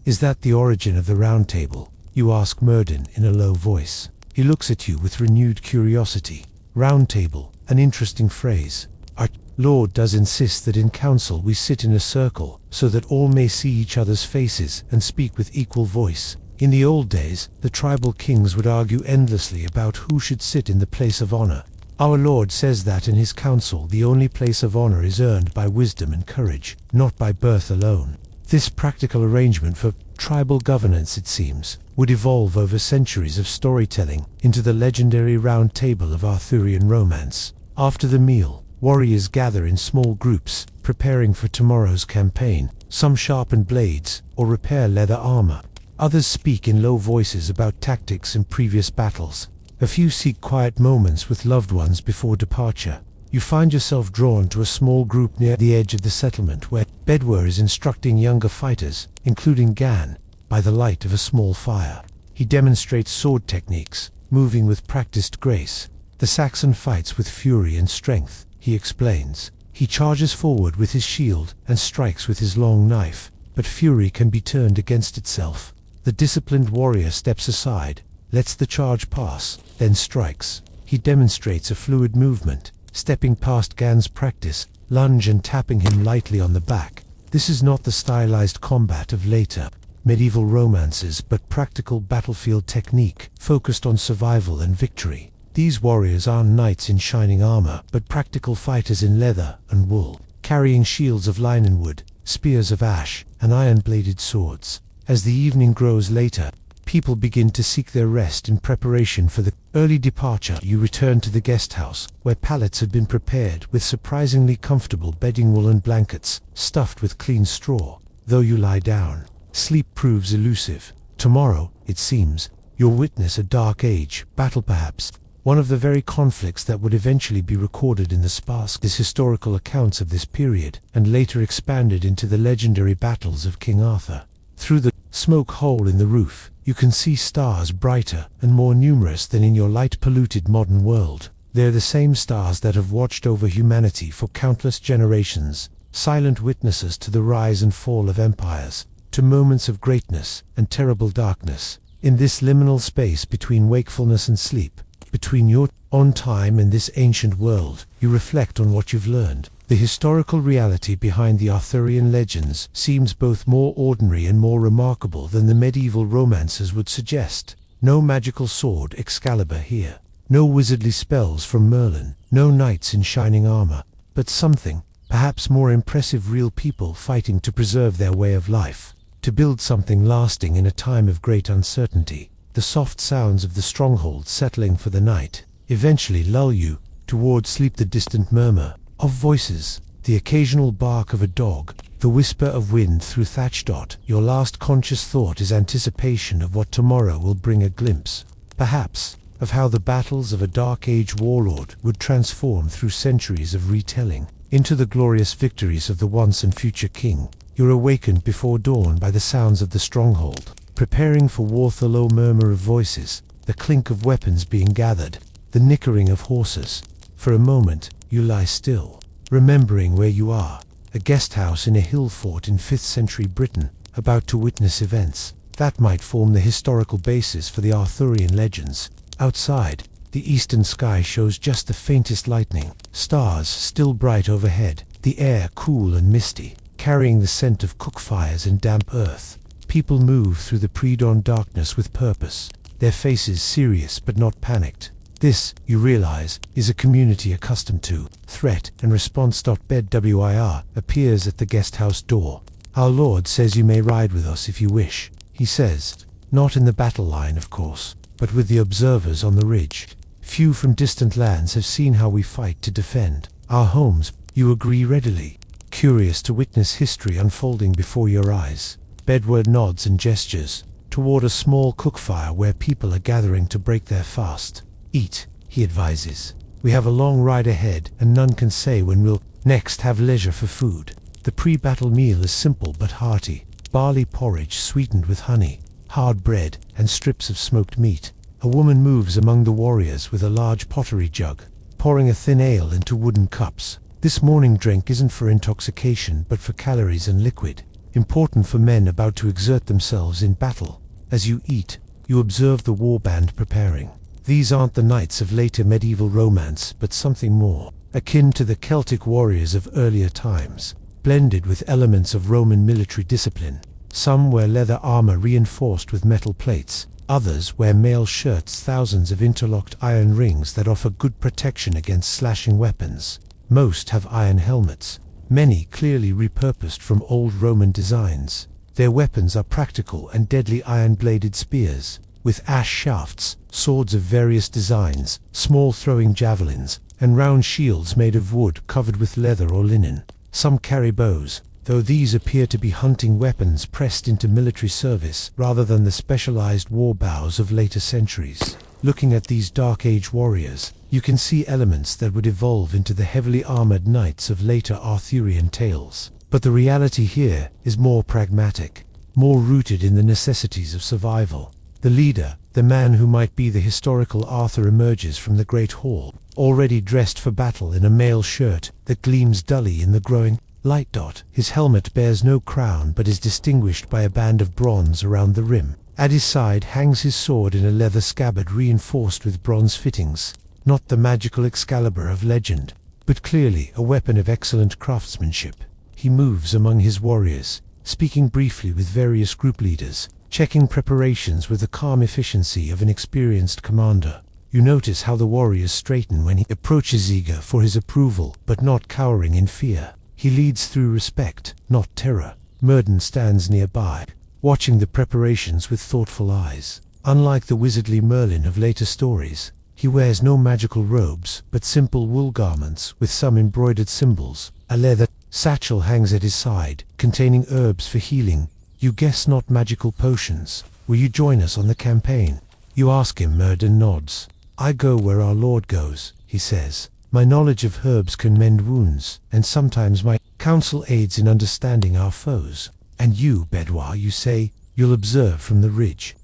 Is that the origin of the Round Table? You ask Murden in a low voice. He looks at you with renewed curiosity. Round Table, an interesting phrase. Our Lord does insist that in council we sit in a circle, so that all may see each other's faces and speak with equal voice. In the old days, the tribal kings would argue endlessly about who should sit in the place of honor. Our Lord says that in his counsel the only place of honor is earned by wisdom and courage, not by birth alone. This practical arrangement for tribal governance, it seems, would evolve over centuries of storytelling into the legendary Round Table of Arthurian romance. After the meal, warriors gather in small groups, preparing for tomorrow's campaign. Some sharpen blades or repair leather armor. Others speak in low voices about tactics in previous battles. A few seek quiet moments with loved ones before departure. You find yourself drawn to a small group near the edge of the settlement where Bedwar is instructing younger fighters, including Gan, by the light of a small fire. He demonstrates sword techniques, moving with practiced grace. "The Saxon fights with fury and strength," he explains. He charges forward with his shield and strikes with his long knife, but fury can be turned against itself. The disciplined warrior steps aside, lets the charge pass, then strikes. He demonstrates a fluid movement, stepping past Gan's practice, lunge and tapping him lightly on the back. This is not the stylized combat of later medieval romances, but practical battlefield technique, focused on survival and victory. These warriors aren't knights in shining armor, but practical fighters in leather and wool, carrying shields of linenwood, spears of ash, and iron-bladed swords. As the evening grows later, people begin to seek their rest in preparation for the early departure. You return to the guest house, where pallets have been prepared with surprisingly comfortable bedding, wool and blankets, stuffed with clean straw. Though you lie down, sleep proves elusive. Tomorrow, it seems, you'll witness a dark age battle, perhaps one of the very conflicts that would eventually be recorded in the sparse historical accounts of this period, and later expanded into the legendary battles of King Arthur. Through the smoke hole in the roof, you can see stars brighter and more numerous than in your light-polluted modern world. They're the same stars that have watched over humanity for countless generations, silent witnesses to the rise and fall of empires, to moments of greatness and terrible darkness. In this liminal space between wakefulness and sleep, between your own time and this ancient world, you reflect on what you've learned. The historical reality behind the Arthurian legends seems both more ordinary and more remarkable than the medieval romances would suggest. No magical sword Excalibur here, no wizardly spells from Merlin, no knights in shining armor, but something, perhaps more impressive, real people fighting to preserve their way of life. to build something lasting in a time of great uncertainty. The soft sounds of the stronghold settling for the night eventually lull you toward sleep. The distant murmur of voices, the occasional bark of a dog, the whisper of wind through thatch. Your last conscious thought is anticipation of what tomorrow will bring, a glimpse, perhaps, of how the battles of a Dark Age warlord would transform through centuries of retelling into the glorious victories of the once and future king. You're awakened before dawn by the sounds of the stronghold, preparing for war. The low murmur of voices, the clink of weapons being gathered, the nickering of horses. For a moment, you lie still, remembering where you are, a guest house in a hill fort in 5th century Britain, about to witness events that might form the historical basis for the Arthurian legends. Outside, the eastern sky shows just the faintest lightning, stars still bright overhead, the air cool and misty, carrying the scent of cook fires and damp earth. People move through the pre-dawn darkness with purpose, their faces serious but not panicked. This, you realize, is a community accustomed to threat and response. Bedwir appears at the guest house door. Our Lord says you may ride with us if you wish, he says, not in the battle line of course, but with the observers on the ridge. Few from distant lands have seen how we fight to defend our homes. You agree readily, curious to witness history unfolding before your eyes. Bedward nods and gestures toward a small cookfire where people are gathering to break their fast. Eat, he advises. We have a long ride ahead, and none can say when we'll next have leisure for food. The pre-battle meal is simple but hearty. Barley porridge sweetened with honey, hard bread, and strips of smoked meat. A woman moves among the warriors with a large pottery jug, pouring a thin ale into wooden cups. This morning drink isn't for intoxication but for calories and liquid, important for men about to exert themselves in battle. As you eat, you observe the warband preparing. These aren't the knights of later medieval romance, but something more, akin to the Celtic warriors of earlier times, blended with elements of Roman military discipline. Some wear leather armor reinforced with metal plates, others wear mail shirts, thousands of interlocked iron rings that offer good protection against slashing weapons. Most have iron helmets, many clearly repurposed from old Roman designs. Their weapons are practical and deadly iron-bladed spears, with ash shafts, swords of various designs, small throwing javelins, and round shields made of wood covered with leather or linen. Some carry bows, though these appear to be hunting weapons pressed into military service rather than the specialized war bows of later centuries. Looking at these Dark Age warriors, you can see elements that would evolve into the heavily armored knights of later Arthurian tales. But the reality here is more pragmatic, more rooted in the necessities of survival. The leader, the man who might be the historical Arthur, emerges from the great hall, already dressed for battle in a mail shirt that gleams dully in the growing light. His helmet bears no crown but is distinguished by a band of bronze around the rim. At his side hangs his sword in a leather scabbard reinforced with bronze fittings, not the magical Excalibur of legend, but clearly a weapon of excellent craftsmanship. He moves among his warriors, speaking briefly with various group leaders, checking preparations with the calm efficiency of an experienced commander. You notice how the warriors straighten when he approaches, eager for his approval, but not cowering in fear. He leads through respect, not terror. Murden stands nearby, watching the preparations with thoughtful eyes. Unlike the wizardly Merlin of later stories, he wears no magical robes, but simple wool garments with some embroidered symbols. A leather satchel hangs at his side, containing herbs for healing. You guess not magical potions. Will you join us on the campaign? You ask him. Murden nods. I go where our Lord goes, he says. My knowledge of herbs can mend wounds, and sometimes my counsel aids in understanding our foes. And you, Bedwir, you say, you'll observe from the ridge.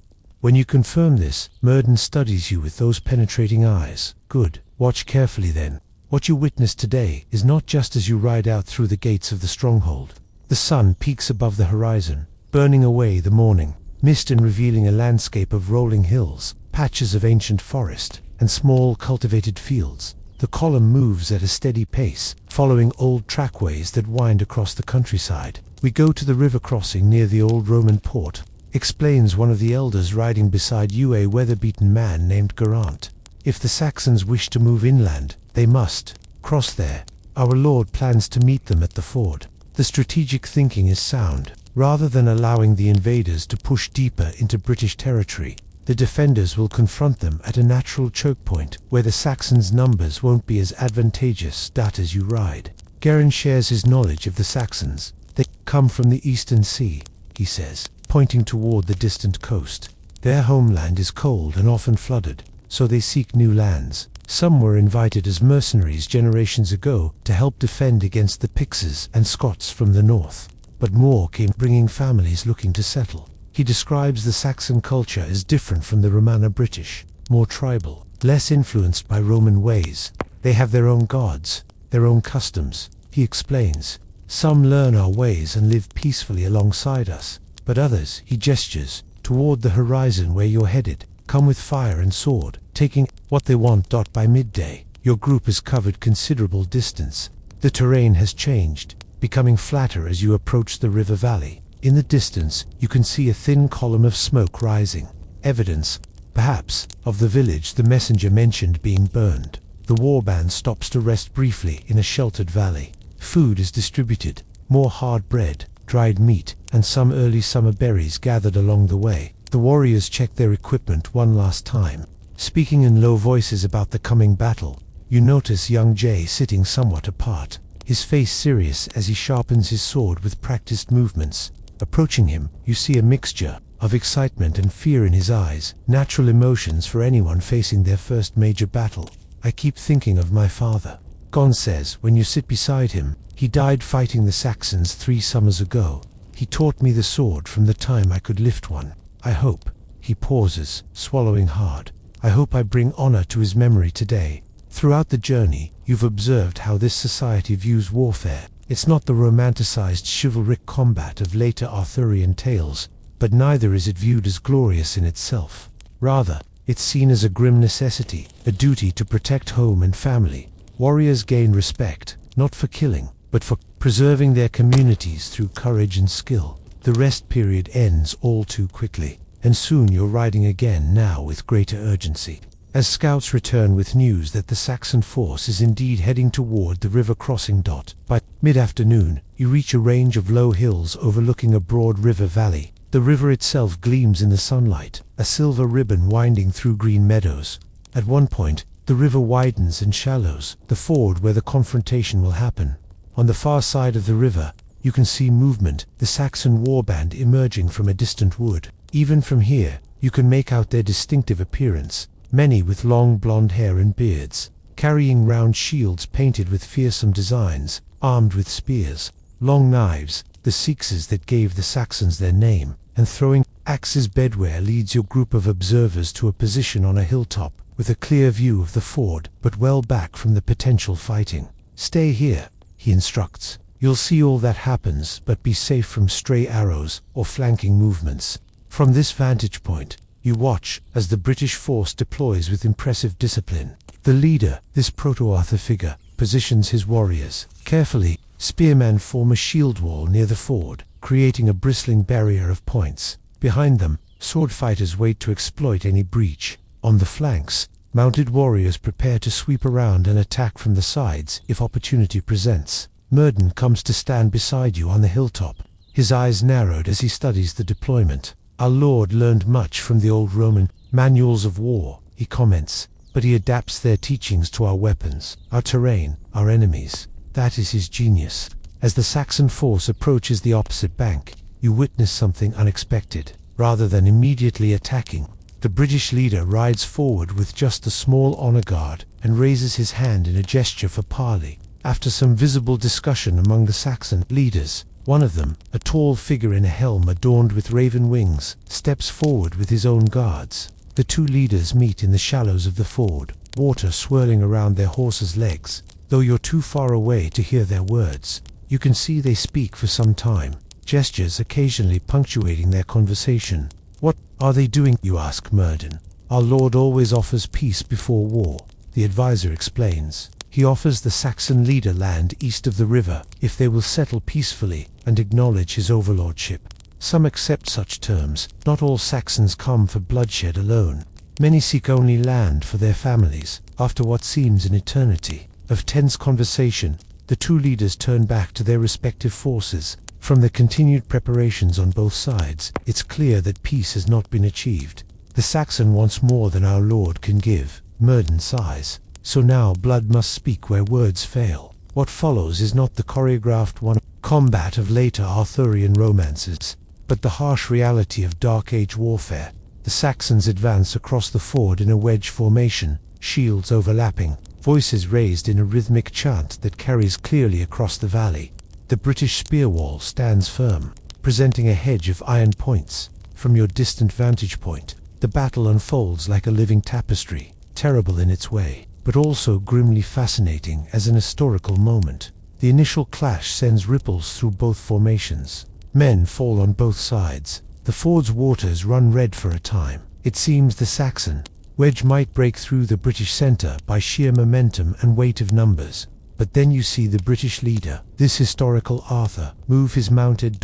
When you confirm this, Murden studies you with those penetrating eyes. Good. Watch carefully then. What you witness today is not just as you ride out through the gates of the stronghold. The sun peaks above the horizon, burning away the morning mist and revealing a landscape of rolling hills, patches of ancient forest, and small cultivated fields. The column moves at a steady pace, following old trackways that wind across the countryside. We go to the river crossing near the old Roman port, explains one of the elders riding beside you, a weather-beaten man named Geraint. If the Saxons wish to move inland, they must cross there. Our Lord plans to meet them at the ford. The strategic thinking is sound. Rather than allowing the invaders to push deeper into British territory, the defenders will confront them at a natural choke point where the Saxons' numbers won't be as advantageous as you ride. Geraint shares his knowledge of the Saxons. They come from the Eastern Sea, he says, pointing toward the distant coast. Their homeland is cold and often flooded, so they seek new lands. Some were invited as mercenaries generations ago to help defend against the Picts and Scots from the north, but more came bringing families looking to settle. He describes the Saxon culture as different from the Romano British, more tribal, less influenced by Roman ways. They have their own gods, their own customs, he explains. Some learn our ways and live peacefully alongside us, but others, he gestures, toward the horizon where you're headed, come with fire and sword, taking what they want. By midday, your group has covered considerable distance. The terrain has changed, becoming flatter as you approach the river valley. In the distance, you can see a thin column of smoke rising, evidence, perhaps, of the village the messenger mentioned being burned. The warband stops to rest briefly in a sheltered valley. Food is distributed, more hard bread, dried meat, and some early summer berries gathered along the way. The warriors check their equipment one last time, speaking in low voices about the coming battle. You notice young Jay sitting somewhat apart, his face serious as he sharpens his sword with practiced movements. Approaching him, you see a mixture of excitement and fear in his eyes, natural emotions for anyone facing their first major battle. I keep thinking of my father, Gon says when you sit beside him. He died fighting the Saxons 3 summers ago. He taught me the sword from the time I could lift one. I hope, he pauses, swallowing hard, I hope I bring honor to his memory today. Throughout the journey, you've observed how this society views warfare. It's not the romanticized chivalric combat of later Arthurian tales, but neither is it viewed as glorious in itself. Rather, it's seen as a grim necessity, a duty to protect home and family. Warriors gain respect, not for killing, but for preserving their communities through courage and skill. The rest period ends all too quickly, and soon you're riding again, now with greater urgency. As scouts return with news that the Saxon force is indeed heading toward the river crossing. By mid-afternoon, you reach a range of low hills overlooking a broad river valley. The river itself gleams in the sunlight, a silver ribbon winding through green meadows. At one point, the river widens and shallows, the ford where the confrontation will happen. On the far side of the river, you can see movement, the Saxon warband emerging from a distant wood. Even from here, you can make out their distinctive appearance. Many with long blonde hair and beards, carrying round shields painted with fearsome designs, armed with spears, long knives, the sixes that gave the Saxons their name, and throwing axes. Bedware leads your group of observers to a position on a hilltop, with a clear view of the ford, but well back from the potential fighting. Stay here, he instructs. You'll see all that happens, but be safe from stray arrows or flanking movements. From this vantage point, you watch as the British force deploys with impressive discipline. The leader, this proto-Arthur figure, positions his warriors. Carefully, spearmen form a shield wall near the ford, creating a bristling barrier of points. Behind them, sword fighters wait to exploit any breach. On the flanks, mounted warriors prepare to sweep around and attack from the sides if opportunity presents. Murden comes to stand beside you on the hilltop, his eyes narrowed as he studies the deployment. Our Lord learned much from the old Roman manuals of war, he comments, but he adapts their teachings to our weapons, our terrain, our enemies. That is his genius. As the Saxon force approaches the opposite bank, you witness something unexpected. Rather than immediately attacking, the British leader rides forward with just a small honor guard and raises his hand in a gesture for parley. After some visible discussion among the Saxon leaders, one of them, a tall figure in a helm adorned with raven wings, steps forward with his own guards. The two leaders meet in the shallows of the ford, water swirling around their horses' legs. Though you're too far away to hear their words, you can see they speak for some time, gestures occasionally punctuating their conversation. What are they doing, you ask Murden. Our Lord always offers peace before war, the advisor explains. He offers the Saxon leader land east of the river if they will settle peacefully and acknowledge his overlordship. Some accept such terms. Not all Saxons come for bloodshed alone. Many seek only land for their families. After what seems an eternity of tense conversation, the two leaders turn back to their respective forces. From the continued preparations on both sides, it's clear that peace has not been achieved. The Saxon wants more than our Lord can give, Murden sighs. So now blood must speak where words fail. What follows is not the choreographed combat of later Arthurian romances, but the harsh reality of Dark Age warfare. The Saxons advance across the ford in a wedge formation, shields overlapping, voices raised in a rhythmic chant that carries clearly across the valley. The British spear wall stands firm, presenting a hedge of iron points. From your distant vantage point, the battle unfolds like a living tapestry, terrible in its way, but also grimly fascinating as an historical moment. The initial clash sends ripples through both formations. Men fall on both sides. The ford's waters run red for a time. It seems the Saxon wedge might break through the British centre by sheer momentum and weight of numbers. But then you see the British leader, this historical Arthur, move his mounted ...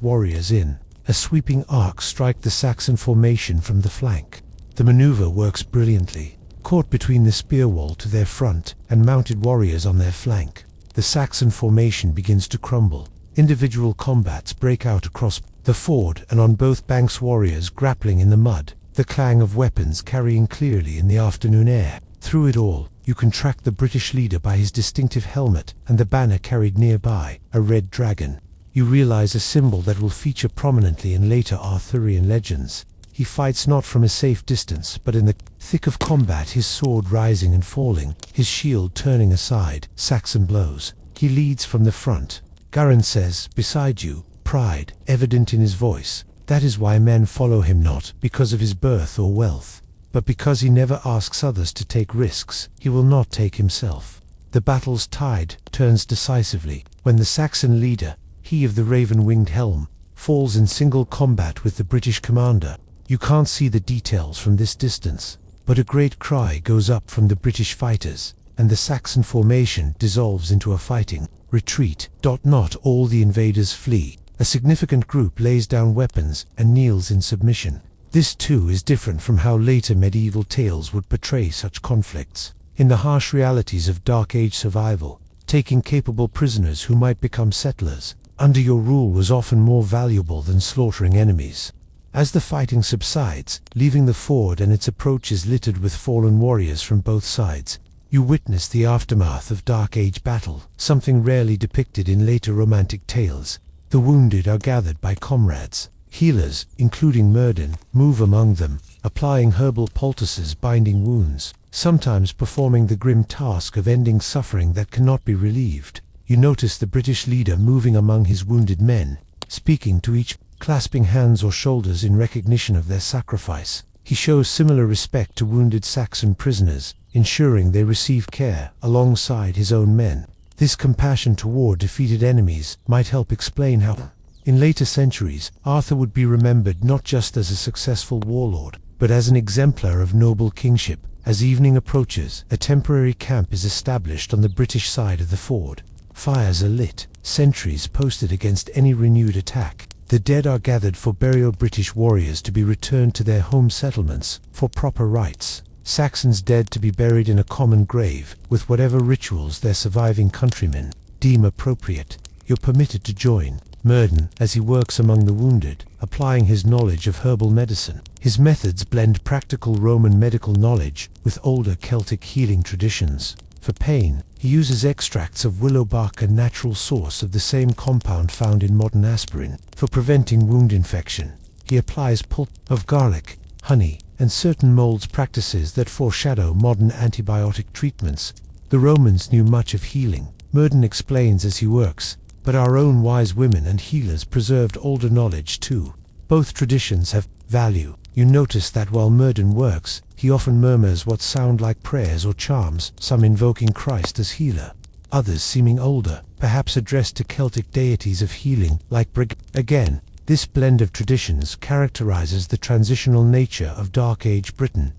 warriors in. A sweeping arc strike the Saxon formation from the flank. The maneuver works brilliantly. Caught between the spear wall to their front and mounted warriors on their flank, the Saxon formation begins to crumble. Individual combats break out across the ford, and on both banks warriors grappling in the mud, the clang of weapons carrying clearly in the afternoon air. Through it all, you can track the British leader by his distinctive helmet and the banner carried nearby, a red dragon. You realize a symbol that will feature prominently in later Arthurian legends. He fights not from a safe distance, but in the thick of combat, his sword rising and falling, his shield turning aside, Saxon blows. He leads from the front. Garin says, "Beside you," pride evident in his voice. That is why men follow him, not because of his birth or wealth, but because he never asks others to take risks he will not take himself. The battle's tide turns decisively when the Saxon leader, he of the raven-winged helm, falls in single combat with the British commander. You can't see the details from this distance, but a great cry goes up from the British fighters, and the Saxon formation dissolves into a fighting retreat. Not all the invaders flee. A significant group lays down weapons and kneels in submission. This too is different from how later medieval tales would portray such conflicts. In the harsh realities of Dark Age survival, taking capable prisoners who might become settlers under your rule was often more valuable than slaughtering enemies. As the fighting subsides, leaving the ford and its approaches littered with fallen warriors from both sides, you witness the aftermath of Dark Age battle, something rarely depicted in later romantic tales. The wounded are gathered by comrades. Healers, including Murden, move among them, applying herbal poultices, binding wounds, sometimes performing the grim task of ending suffering that cannot be relieved. You notice the British leader moving among his wounded men, speaking to each, clasping hands or shoulders in recognition of their sacrifice. He shows similar respect to wounded Saxon prisoners, ensuring they receive care alongside his own men. This compassion toward defeated enemies might help explain how, in later centuries, Arthur would be remembered not just as a successful warlord, but as an exemplar of noble kingship. As evening approaches, a temporary camp is established on the British side of the ford. Fires are lit, sentries posted against any renewed attack. The dead are gathered for burial. British warriors to be returned to their home settlements for proper rites. Saxons dead to be buried in a common grave, with whatever rituals their surviving countrymen deem appropriate. You're permitted to join Murden as he works among the wounded, applying his knowledge of herbal medicine. His methods blend practical Roman medical knowledge with older Celtic healing traditions. For pain, he uses extracts of willow bark, a natural source of the same compound found in modern aspirin. For preventing wound infection, he applies pulp of garlic, honey, and certain molds, practices that foreshadow modern antibiotic treatments. The Romans knew much of healing, Murden explains as he works, but our own wise women and healers preserved older knowledge too. Both traditions have value. You notice that while Murden works, he often murmurs what sound like prayers or charms, some invoking Christ as healer, others seeming older, perhaps addressed to Celtic deities of healing, like Again, this blend of traditions characterizes the transitional nature of Dark Age Britain.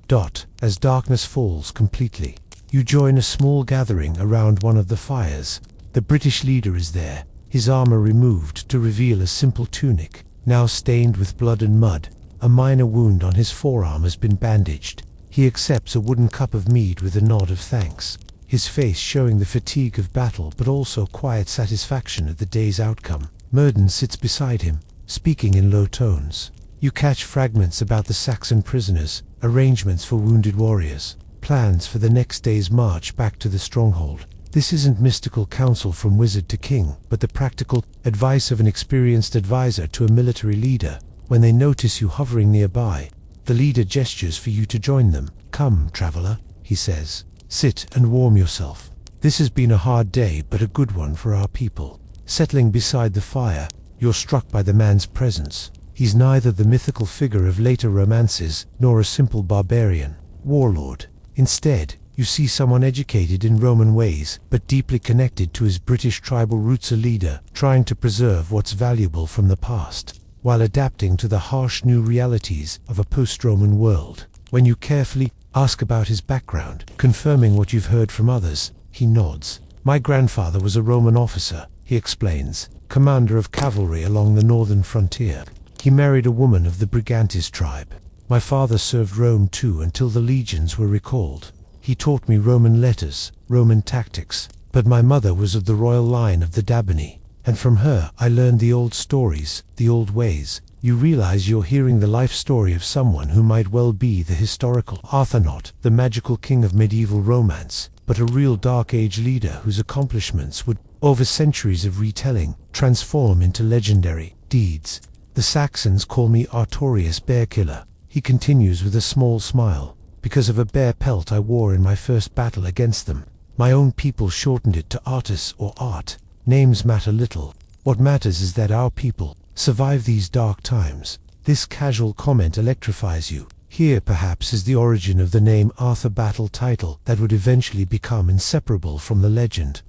As darkness falls completely, you join a small gathering around one of the fires. The British leader is there, his armor removed to reveal a simple tunic, now stained with blood and mud. A minor wound on his forearm has been bandaged. He accepts a wooden cup of mead with a nod of thanks, his face showing the fatigue of battle but also quiet satisfaction at the day's outcome. Murden sits beside him, speaking in low tones. You catch fragments about the Saxon prisoners, arrangements for wounded warriors, plans for the next day's march back to the stronghold. This isn't mystical counsel from wizard to king, but the practical advice of an experienced advisor to a military leader. When they notice you hovering nearby, the leader gestures for you to join them. "Come, traveler," he says. "Sit and warm yourself. This has been a hard day, but a good one for our people." Settling beside the fire, you're struck by the man's presence. He's neither the mythical figure of later romances, nor a simple barbarian, warlord. Instead, you see someone educated in Roman ways, but deeply connected to his British tribal roots, a leader trying to preserve what's valuable from the past, while adapting to the harsh new realities of a post-Roman world. When you carefully ask about his background, confirming what you've heard from others, he nods. "My grandfather was a Roman officer," he explains, "commander of cavalry along the northern frontier. He married a woman of the Brigantes tribe. My father served Rome too until the legions were recalled. He taught me Roman letters, Roman tactics, but my mother was of the royal line of the Dabini, and from her I learned the old stories, the old ways." You realize you're hearing the life story of someone who might well be the historical Arthur, not the magical king of medieval romance, but a real Dark Age leader whose accomplishments would, over centuries of retelling, transform into legendary deeds. "The Saxons call me Artorius Bearkiller," he continues with a small smile, "because of a bear pelt I wore in my first battle against them. My own people shortened it to Artus or Art. Names matter little. What matters is that our people survive these dark times." This casual comment electrifies you. Here perhaps is the origin of the name Arthur, battle title that would eventually become inseparable from the legend.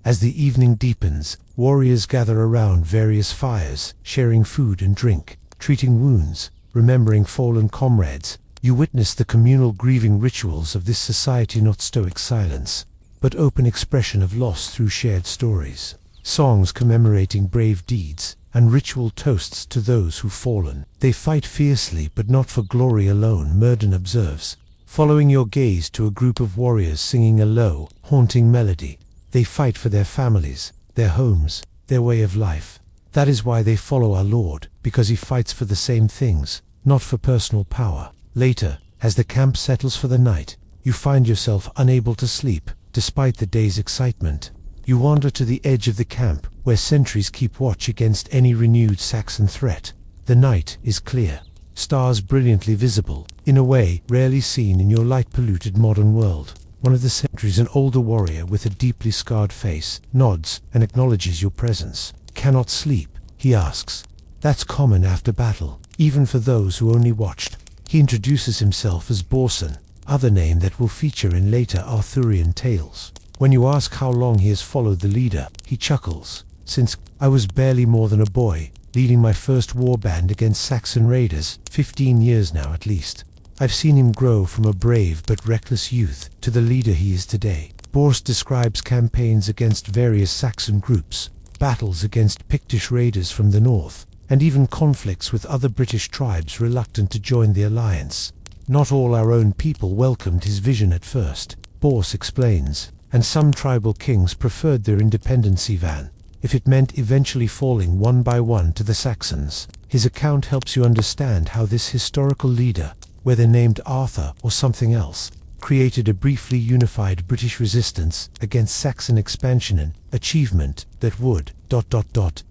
As the evening deepens, warriors gather around various fires, sharing food and drink, treating wounds, remembering fallen comrades. You witness the communal grieving rituals of this society, not stoic silence, but open expression of loss through shared stories, songs commemorating brave deeds, and ritual toasts to those who've fallen. "They fight fiercely, but not for glory alone," Murden observes, following your gaze to a group of warriors singing a low, haunting melody. "They fight for their families, their homes, their way of life. That is why they follow our Lord, because he fights for the same things, not for personal power." Later, as the camp settles for the night, you find yourself unable to sleep, despite the day's excitement. You wander to the edge of the camp, where sentries keep watch against any renewed Saxon threat. The night is clear, stars brilliantly visible, in a way rarely seen in your light-polluted modern world. One of the sentries, an older warrior with a deeply scarred face, nods and acknowledges your presence. "Cannot sleep?" he asks. "That's common after battle, even for those who only watched." He introduces himself as Borson, other name that will feature in later Arthurian tales. When you ask how long he has followed the leader, he chuckles. "Since I was barely more than a boy, leading my first warband against Saxon raiders, 15 years now at least. I've seen him grow from a brave but reckless youth to the leader he is today." Bors describes campaigns against various Saxon groups, battles against Pictish raiders from the north, and even conflicts with other British tribes reluctant to join the alliance. "Not all our own people welcomed his vision at first," Bors explains, "and some tribal kings preferred their independence even, if it meant eventually falling one by one to the Saxons." His account helps you understand how this historical leader, whether named Arthur or something else, created a briefly unified British resistance against Saxon expansion, an achievement that would,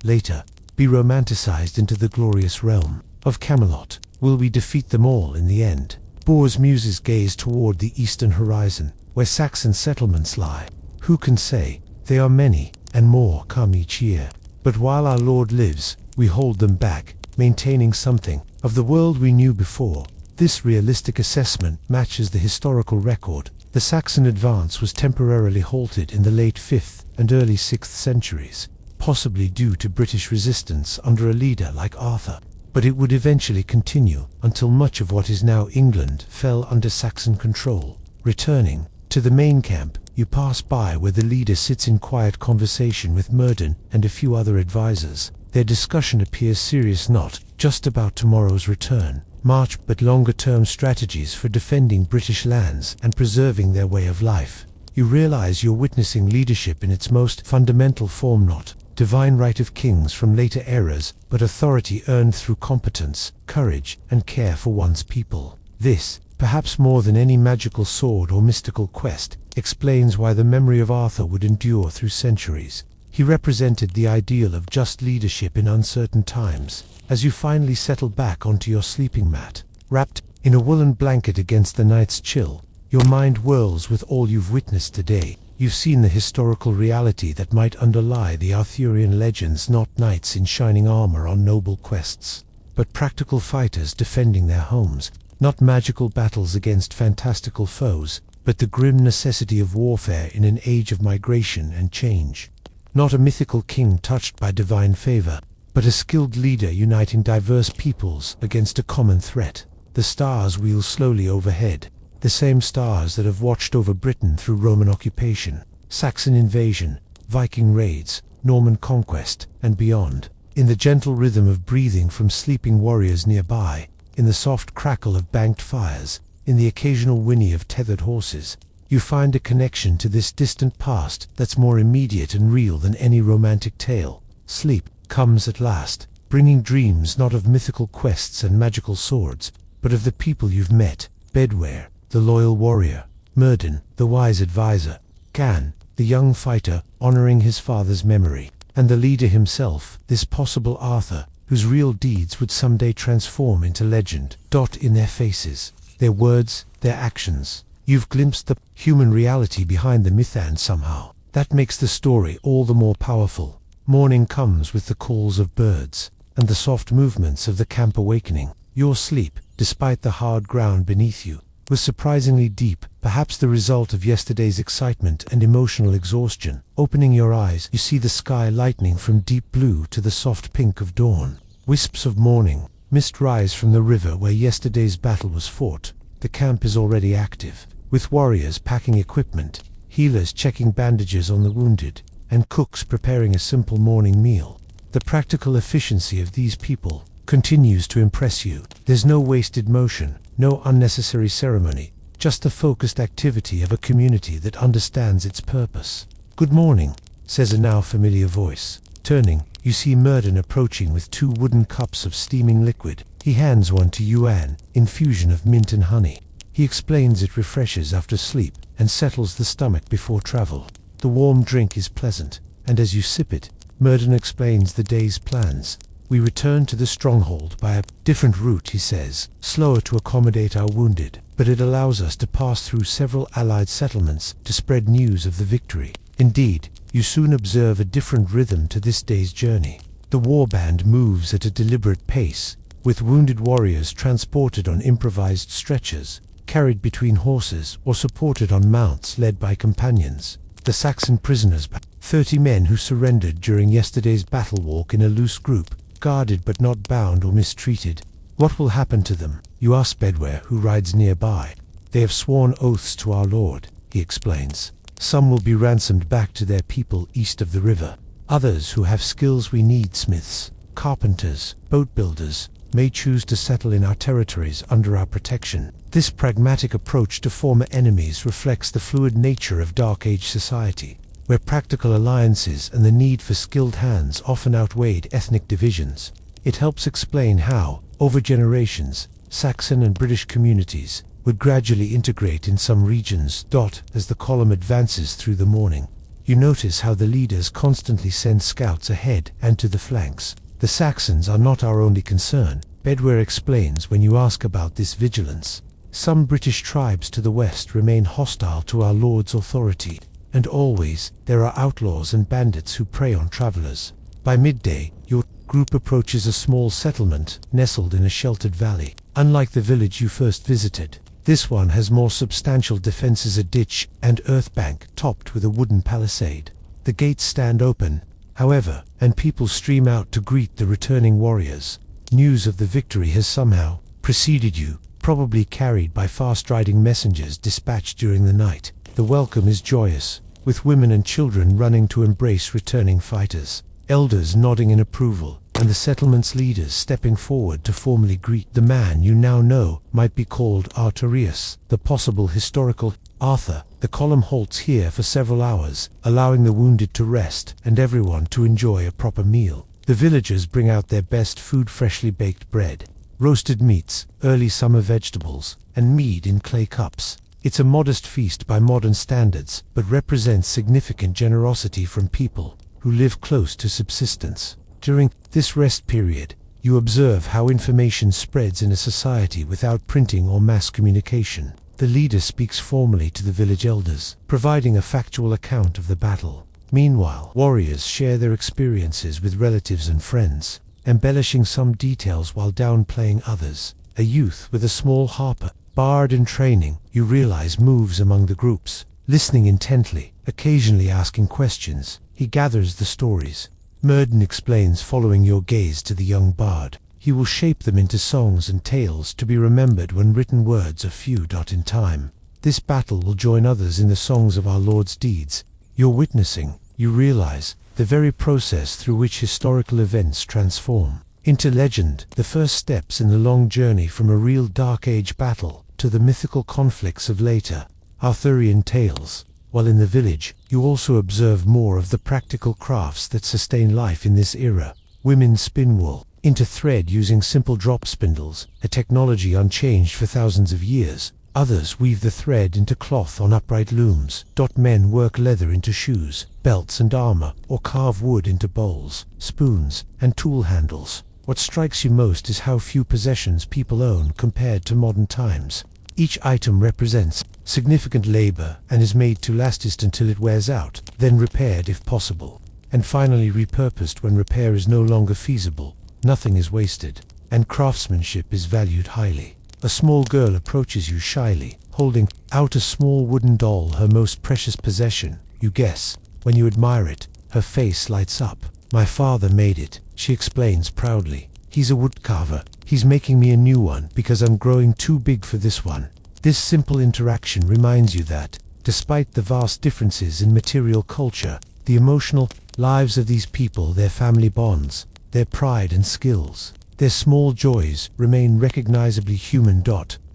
later, be romanticized into the glorious realm of Camelot. Will we defeat them all in the end? Bors muses gaze toward the eastern horizon, where Saxon settlements lie. Who can say? They are many, and more come each year. But while our Lord lives, we hold them back, maintaining something of the world we knew before. This realistic assessment matches the historical record. The Saxon advance was temporarily halted in the late 5th and early 6th centuries, possibly due to British resistance under a leader like Arthur. But it would eventually continue until much of what is now England fell under Saxon control. Returning to the main camp, you pass by where the leader sits in quiet conversation with Murden and a few other advisors. Their discussion appears serious, not just about tomorrow's return, march, but longer-term strategies for defending British lands and preserving their way of life. You realize you're witnessing leadership in its most fundamental form, not divine right of kings from later eras, but authority earned through competence, courage, and care for one's people. This, perhaps more than any magical sword or mystical quest, explains why the memory of Arthur would endure through centuries. He represented the ideal of just leadership in uncertain times. As you finally settle back onto your sleeping mat, wrapped in a woolen blanket against the night's chill, your mind whirls with all you've witnessed today. You've seen the historical reality that might underlie the Arthurian legends, not knights in shining armor on noble quests, but practical fighters defending their homes, not magical battles against fantastical foes, but the grim necessity of warfare in an age of migration and change. Not a mythical king touched by divine favor, but a skilled leader uniting diverse peoples against a common threat. The stars wheel slowly overhead, the same stars that have watched over Britain through Roman occupation, Saxon invasion, Viking raids, Norman conquest, and beyond. In the gentle rhythm of breathing from sleeping warriors nearby, in the soft crackle of banked fires, in the occasional whinny of tethered horses, you find a connection to this distant past that's more immediate and real than any romantic tale. Sleep comes at last, bringing dreams not of mythical quests and magical swords, but of the people you've met: Bedware, the loyal warrior; Myrddin, the wise advisor; Gan, the young fighter honoring his father's memory; and the leader himself, this possible Arthur, whose real deeds would someday transform into legend. In their faces, their words, their actions, you've glimpsed the human reality behind the myth, and somehow that makes the story all the more powerful. Morning comes with the calls of birds and the soft movements of the camp awakening. Your sleep, despite the hard ground beneath you, was surprisingly deep, perhaps the result of yesterday's excitement and emotional exhaustion. Opening your eyes, you see the sky lightening from deep blue to the soft pink of dawn. Wisps of morning mist rise from the river where yesterday's battle was fought. The camp is already active, with warriors packing equipment, healers checking bandages on the wounded, and cooks preparing a simple morning meal. The practical efficiency of these people continues to impress you. There's no wasted motion, no unnecessary ceremony, just the focused activity of a community that understands its purpose. "Good morning," says a now familiar voice. Turning, you see Myrddin approaching with 2 wooden cups of steaming liquid. He hands one to you, an infusion of mint and honey. He explains it refreshes after sleep and settles the stomach before travel. The warm drink is pleasant, and as you sip it, Myrddin explains the day's plans. "We return to the stronghold by a different route," he says, "slower to accommodate our wounded, but it allows us to pass through several allied settlements to spread news of the victory." Indeed, you soon observe a different rhythm to this day's journey. The warband moves at a deliberate pace, with wounded warriors transported on improvised stretchers, carried between horses, or supported on mounts led by companions. The Saxon prisoners, 30 men who surrendered during yesterday's battle, walk in a loose group, guarded but not bound or mistreated. "What will happen to them?" you ask Bedware, who rides nearby. "They have sworn oaths to our lord," he explains. "Some will be ransomed back to their people east of the river. Others who have skills we need, smiths, carpenters, boat builders, may choose to settle in our territories under our protection." This pragmatic approach to former enemies reflects the fluid nature of Dark Age society, where practical alliances and the need for skilled hands often outweighed ethnic divisions. It helps explain how, over generations, Saxon and British communities would gradually integrate in some regions. As the column advances through the morning, you notice how the leaders constantly send scouts ahead and to the flanks. "The Saxons are not our only concern," Bedware explains when you ask about this vigilance. "Some British tribes to the west remain hostile to our lord's authority, and always there are outlaws and bandits who prey on travelers." By midday, your group approaches a small settlement nestled in a sheltered valley. Unlike the village you first visited, this one has more substantial defenses: a ditch and earth bank topped with a wooden palisade. The gates stand open, however, and people stream out to greet the returning warriors. News of the victory has somehow preceded you, probably carried by fast-riding messengers dispatched during the night. The welcome is joyous, with women and children running to embrace returning fighters, elders nodding in approval, and the settlement's leaders stepping forward to formally greet. The man you now know might be called Arturius, the possible historical Arthur, The column halts here for several hours, allowing the wounded to rest and everyone to enjoy a proper meal. The villagers bring out their best food: freshly baked bread, roasted meats, early summer vegetables, and mead in clay cups. It's a modest feast by modern standards, but represents significant generosity from people who live close to subsistence. During this rest period, you observe how information spreads in a society without printing or mass communication. The leader speaks formally to the village elders, providing a factual account of the battle. Meanwhile, warriors share their experiences with relatives and friends, embellishing some details while downplaying others. A youth with a small harper, bard in training, you realize, moves among the groups, listening intently, occasionally asking questions. He gathers the stories Murden explains, following your gaze to the young bard. He will shape them into songs and tales to be remembered when written words are few. In time, this battle will join others in the songs of our Lord's deeds. You're witnessing, you realize, the very process through which historical events transform into legend, the first steps in the long journey from a real Dark Age battle to the mythical conflicts of later Arthurian tales. While in the village, you also observe more of the practical crafts that sustain life in this era. Women spin wool into thread using simple drop spindles, a technology unchanged for thousands of years. Others weave the thread into cloth on upright looms. Men work leather into shoes, belts and armor, or carve wood into bowls, spoons, and tool handles. What strikes you most is how few possessions people own compared to modern times. Each item represents significant labor and is made to last until it wears out, then repaired if possible, and finally repurposed when repair is no longer feasible. Nothing is wasted, and craftsmanship is valued highly. A small girl approaches you shyly, holding out a small wooden doll, her most precious possession. You guess. When you admire it, her face lights up. My father made it, she explains proudly. He's a woodcarver. He's making me a new one because I'm growing too big for this one. This simple interaction reminds you that, despite the vast differences in material culture, the emotional lives of these people, their family bonds, their pride and skills, their small joys remain recognizably human.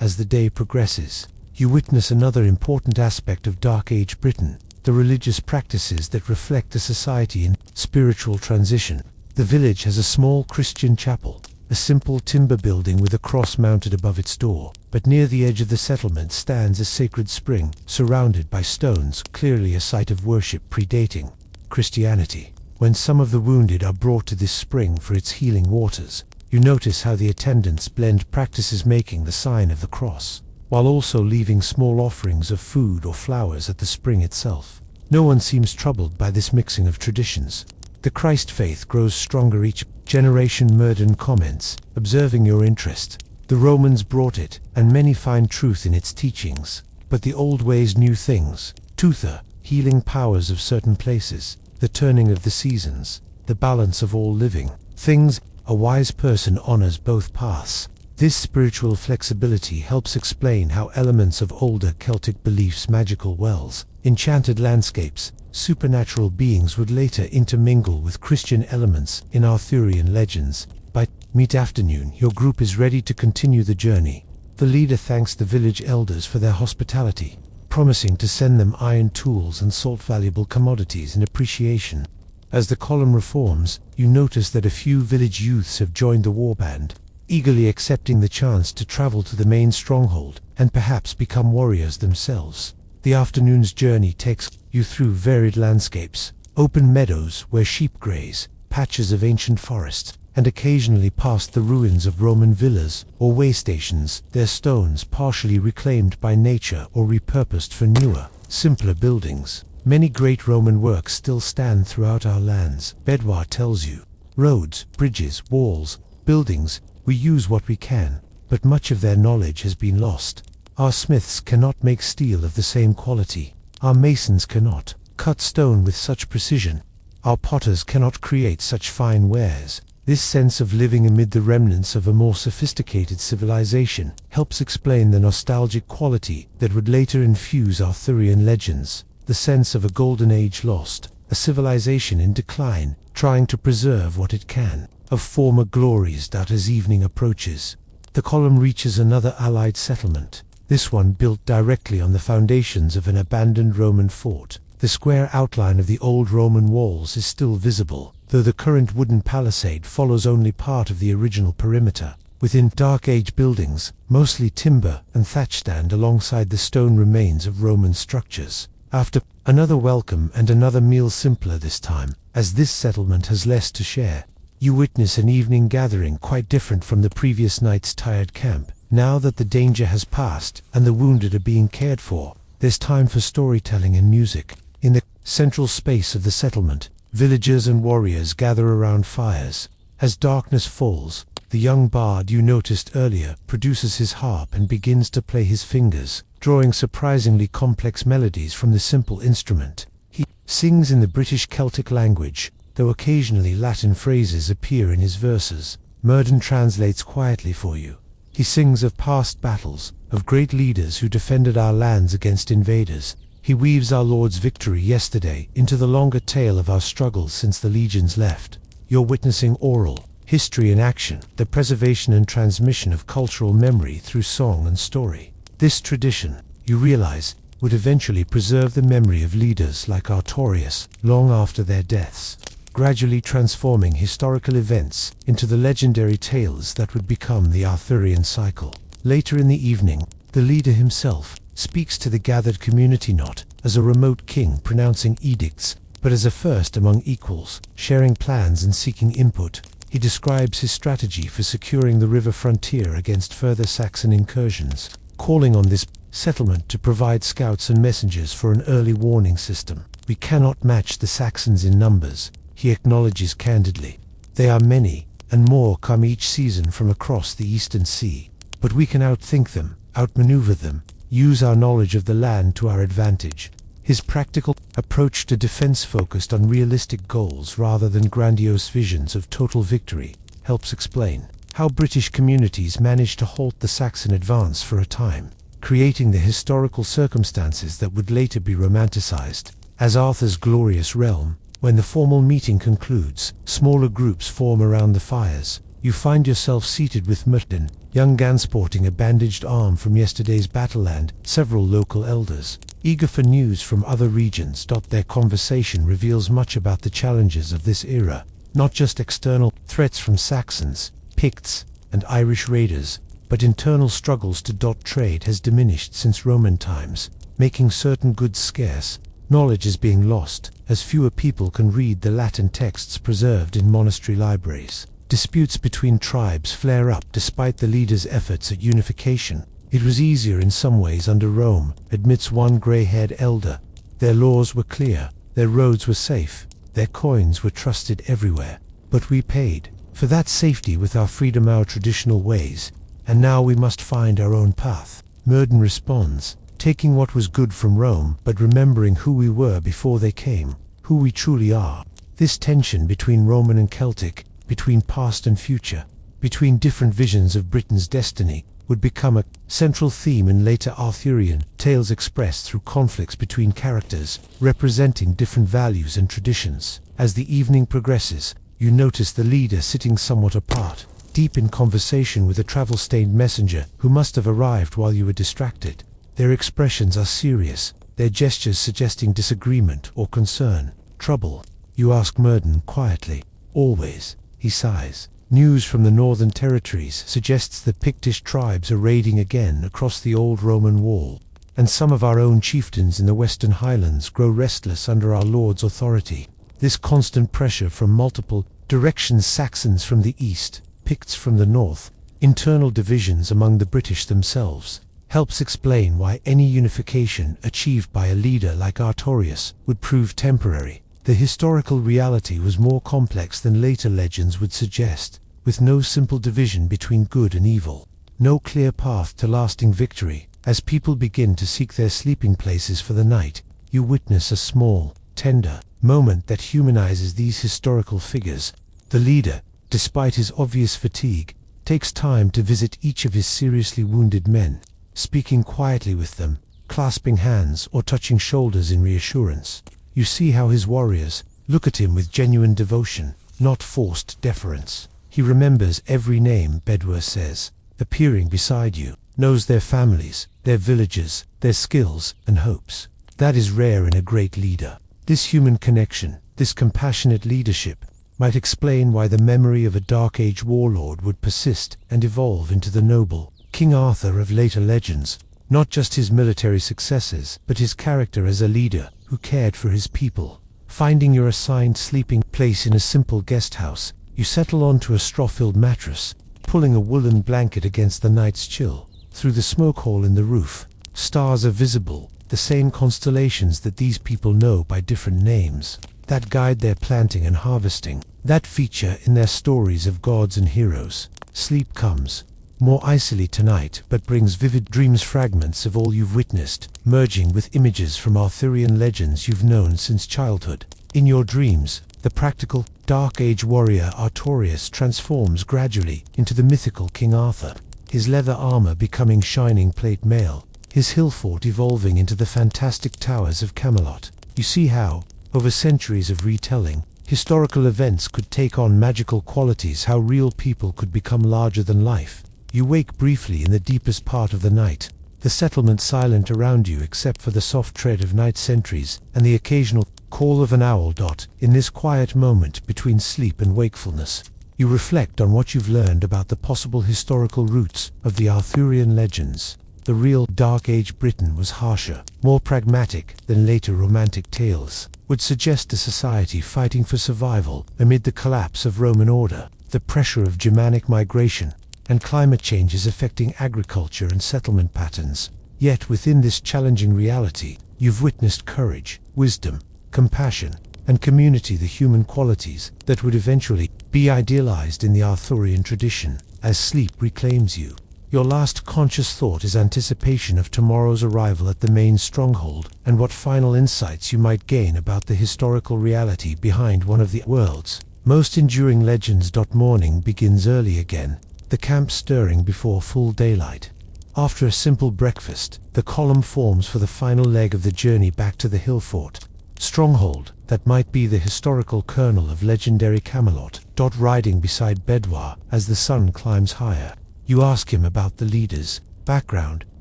As the day progresses, you witness another important aspect of Dark Age Britain, the religious practices that reflect a society in spiritual transition. The village has a small Christian chapel, a simple timber building with a cross mounted above its door, but near the edge of the settlement stands a sacred spring, surrounded by stones, clearly a site of worship predating Christianity. When some of the wounded are brought to this spring for its healing waters, you notice how the attendants blend practices, making the sign of the cross, while also leaving small offerings of food or flowers at the spring itself. No one seems troubled by this mixing of traditions. The Christ faith grows stronger each generation, Murden comments, observing your interest. The Romans brought it, and many find truth in its teachings. But the old ways, new things. Tuther, healing powers of certain places, the turning of the seasons, the balance of all living things. A wise person honors both paths. This spiritual flexibility helps explain how elements of older Celtic beliefs, magical wells, enchanted landscapes, supernatural beings would later intermingle with Christian elements in Arthurian legends. By mid-afternoon, your group is ready to continue the journey. The leader thanks the village elders for their hospitality, promising to send them iron tools and salt, valuable commodities, in appreciation. As the column reforms, you notice that a few village youths have joined the warband, eagerly accepting the chance to travel to the main stronghold and perhaps become warriors themselves. The afternoon's journey takes you through varied landscapes, open meadows where sheep graze, patches of ancient forest, and occasionally past the ruins of Roman villas or way stations, their stones partially reclaimed by nature or repurposed for newer, simpler buildings. Many great Roman works still stand throughout our lands, Bedwar tells you. Roads, bridges, walls, buildings, we use what we can, but much of their knowledge has been lost. Our smiths cannot make steel of the same quality. Our masons cannot cut stone with such precision. Our potters cannot create such fine wares. This sense of living amid the remnants of a more sophisticated civilization helps explain the nostalgic quality that would later infuse Arthurian legends. The sense of a golden age lost, a civilization in decline, trying to preserve what it can of former glories. As evening approaches, the column reaches another allied settlement. this one built directly on the foundations of an abandoned Roman fort. The square outline of the old Roman walls is still visible, though the current wooden palisade follows only part of the original perimeter. Within, Dark Age buildings, mostly timber and thatch, stand alongside the stone remains of Roman structures. After another welcome and another meal, simpler this time, as this settlement has less to share, you witness an evening gathering quite different from the previous night's tired camp. Now that the danger has passed and the wounded are being cared for, there's time for storytelling and music. In the central space of the settlement, villagers and warriors gather around fires. As darkness falls, the young bard you noticed earlier produces his harp and begins to play his fingers, drawing surprisingly complex melodies from the simple instrument. He sings in the British Celtic language, though occasionally Latin phrases appear in his verses. Murden translates quietly for you. He sings of past battles, of great leaders who defended our lands against invaders. He weaves our Lord's victory yesterday into the longer tale of our struggles since the legions left. You're witnessing oral history in action, the preservation and transmission of cultural memory through song and story. This tradition, you realize, would eventually preserve the memory of leaders like Artorius long after their deaths, gradually transforming historical events into the legendary tales that would become the Arthurian cycle. Later in the evening, the leader himself speaks to the gathered community, not as a remote king pronouncing edicts, but as a first among equals, sharing plans and seeking input. He describes his strategy for securing the river frontier against further Saxon incursions, calling on this settlement to provide scouts and messengers for an early warning system. We cannot match the Saxons in numbers, he acknowledges candidly. They are many, and more come each season from across the eastern sea. But we can outthink them, outmaneuver them, use our knowledge of the land to our advantage. His practical approach to defense, focused on realistic goals rather than grandiose visions of total victory, helps explain how British communities managed to halt the Saxon advance for a time, creating the historical circumstances that would later be romanticized as Arthur's glorious realm. When the formal meeting concludes, smaller groups form around the fires. You find yourself seated with Myrtin, young Gan sporting a bandaged arm from yesterday's battle, and several local elders, eager for news from other regions. Their conversation reveals much about the challenges of this era, not just external threats from Saxons, Picts, and Irish raiders, but internal struggles to trade has diminished since Roman times, making certain goods scarce. Knowledge is being lost, as fewer people can read the Latin texts preserved in monastery libraries. Disputes between tribes flare up despite the leaders' efforts at unification. It was easier in some ways under Rome, admits one grey-haired elder. Their laws were clear, their roads were safe, their coins were trusted everywhere. But we paid for that safety with our freedom, our traditional ways, and now we must find our own path. Murden responds, taking what was good from Rome, but remembering who we were before they came, who we truly are. This tension between Roman and Celtic, between past and future, between different visions of Britain's destiny, would become a central theme in later Arthurian tales, expressed through conflicts between characters representing different values and traditions. As the evening progresses, you notice the leader sitting somewhat apart, deep in conversation with a travel-stained messenger who must have arrived while you were distracted. Their expressions are serious, their gestures suggesting disagreement or concern. Trouble? You ask Murden quietly. Always, he sighs. News from the northern territories suggests the Pictish tribes are raiding again across the old Roman wall, and some of our own chieftains in the western highlands grow restless under our lord's authority. This constant pressure from multiple directions, Saxons from the east, Picts from the north, internal divisions among the British themselves, helps explain why any unification achieved by a leader like Artorius would prove temporary. The historical reality was more complex than later legends would suggest, with no simple division between good and evil, no clear path to lasting victory. As people begin to seek their sleeping places for the night, you witness a small, tender moment that humanizes these historical figures. The leader, despite his obvious fatigue, takes time to visit each of his seriously wounded men, speaking quietly with them, clasping hands or touching shoulders in reassurance. You see how his warriors look at him with genuine devotion, not forced deference. He remembers every name, Bedwar says, appearing beside you. knows their families, their villages, their skills and hopes. That is rare in a great leader. This human connection, this compassionate leadership, might explain why the memory of a Dark Age warlord would persist and evolve into the noble King Arthur of later legends, not just his military successes, but his character as a leader who cared for his people. Finding your assigned sleeping place in a simple guest house, you settle onto a straw-filled mattress, pulling a woolen blanket against the night's chill. Through the smoke hole in the roof, stars are visible, the same constellations that these people know by different names, that guide their planting and harvesting, that feature in their stories of gods and heroes. Sleep comes, more icily tonight, but brings vivid dreams, fragments of all you've witnessed, merging with images from Arthurian legends you've known since childhood. In your dreams, the practical, Dark Age warrior Artorius transforms gradually into the mythical King Arthur, his leather armor becoming shining plate mail, his hill fort evolving into the fantastic towers of Camelot. You see how, over centuries of retelling, historical events could take on magical qualities, how real people could become larger than life. You wake briefly in the deepest part of the night, the settlement silent around you except for the soft tread of night sentries and the occasional call of an owl. In this quiet moment between sleep and wakefulness, you reflect on what you've learned about the possible historical roots of the Arthurian legends. The real Dark Age Britain was harsher, more pragmatic than later romantic tales would suggest, a society fighting for survival amid the collapse of Roman order, the pressure of Germanic migration, and climate changes affecting agriculture and settlement patterns. Yet within this challenging reality, you've witnessed courage, wisdom, compassion, and community, the human qualities that would eventually be idealized in the Arthurian tradition. As sleep reclaims you, your last conscious thought is anticipation of tomorrow's arrival at the main stronghold, and what final insights you might gain about the historical reality behind one of the world's most enduring legends. Morning begins early again, the camp stirring before full daylight. After a simple breakfast, the column forms for the final leg of the journey back to the hill fort stronghold that might be the historical kernel of legendary Camelot. Riding beside Bedouin as the sun climbs higher, you ask him about the leader's background,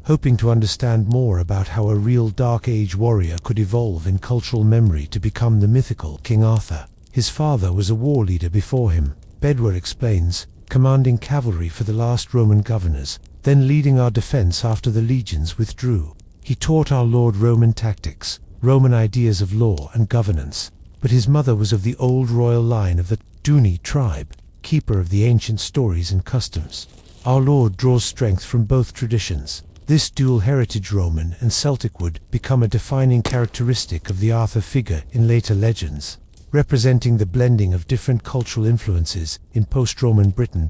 hoping to understand more about how a real Dark Age warrior could evolve in cultural memory to become the mythical King Arthur. His father was a war leader before him, Bedouin explains, commanding cavalry for the last Roman governors, then leading our defense after the legions withdrew. He taught our Lord Roman tactics, Roman ideas of law and governance, but his mother was of the old royal line of the Duni tribe, keeper of the ancient stories and customs. Our Lord draws strength from both traditions. This dual heritage, Roman and Celtic, would become a defining characteristic of the Arthur figure in later legends, representing the blending of different cultural influences in post-Roman Britain.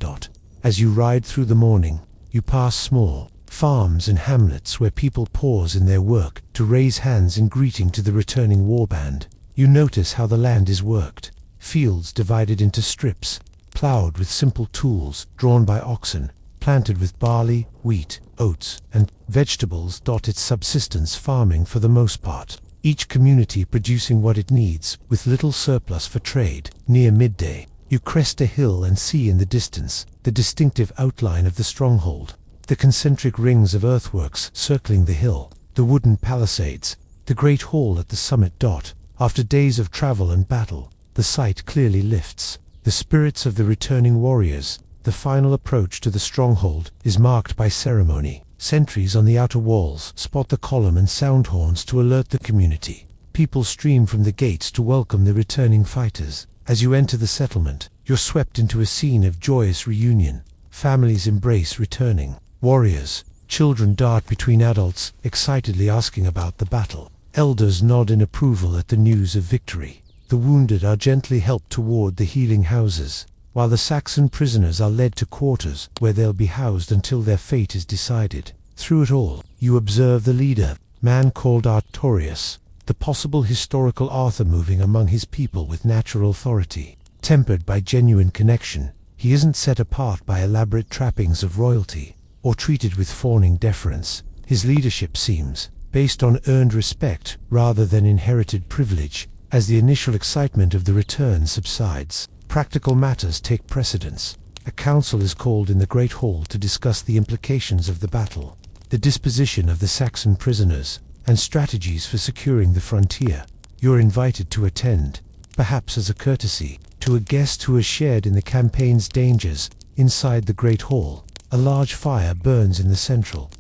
As you ride through the morning, you pass small farms and hamlets where people pause in their work to raise hands in greeting to the returning warband. You notice how the land is worked, fields divided into strips, plowed with simple tools drawn by oxen, planted with barley, wheat, oats, and vegetables. It's subsistence farming for the most part, each community producing what it needs, with little surplus for trade. Near midday, you crest a hill and see in the distance the distinctive outline of the stronghold, the concentric rings of earthworks circling the hill, the wooden palisades, the great hall at the summit. After days of travel and battle, the sight clearly lifts the spirits of the returning warriors. The final approach to the stronghold is marked by ceremony. Sentries on the outer walls spot the column and sound horns to alert the community. People stream from the gates to welcome the returning fighters. As you enter the settlement, you're swept into a scene of joyous reunion. Families embrace returning warriors. Children dart between adults, excitedly asking about the battle. Elders nod in approval at the news of victory. The wounded are gently helped toward the healing houses, while the Saxon prisoners are led to quarters where they'll be housed until their fate is decided. Through it all, you observe the leader, man called Artorius, the possible historical Arthur, moving among his people with natural authority, tempered by genuine connection. He isn't set apart by elaborate trappings of royalty, or treated with fawning deference. His leadership seems based on earned respect rather than inherited privilege. As the initial excitement of the return subsides, practical matters take precedence. A council is called in the Great Hall to discuss the implications of the battle, the disposition of the Saxon prisoners, and strategies for securing the frontier. You're invited to attend, perhaps as a courtesy, to a guest who has shared in the campaign's dangers. Inside the Great Hall, a large fire burns in the central.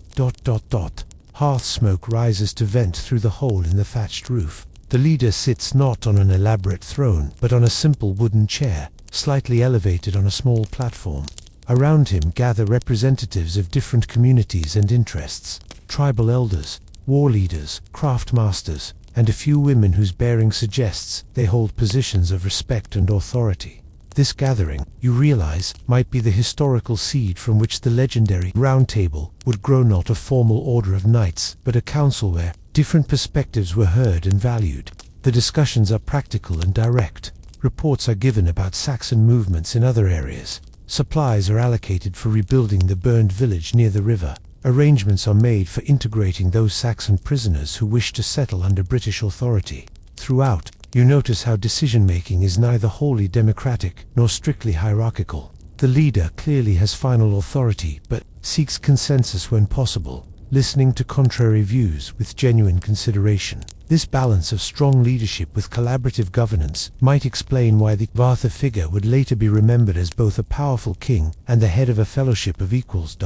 Hearth smoke rises to vent through the hole in the thatched roof. The leader sits not on an elaborate throne, but on a simple wooden chair, slightly elevated on a small platform. Around him gather representatives of different communities and interests, tribal elders, war leaders, craft masters, and a few women whose bearing suggests they hold positions of respect and authority. This gathering, you realize, might be the historical seed from which the legendary Round Table would grow, not a formal order of knights, but a council where different perspectives were heard and valued. The discussions are practical and direct. Reports are given about Saxon movements in other areas. Supplies are allocated for rebuilding the burned village near the river. Arrangements are made for integrating those Saxon prisoners who wish to settle under British authority. Throughout, you notice how decision-making is neither wholly democratic nor strictly hierarchical. The leader clearly has final authority, but seeks consensus when possible, listening to contrary views with genuine consideration. This balance of strong leadership with collaborative governance might explain why the Vartha figure would later be remembered as both a powerful king and the head of a fellowship of equals.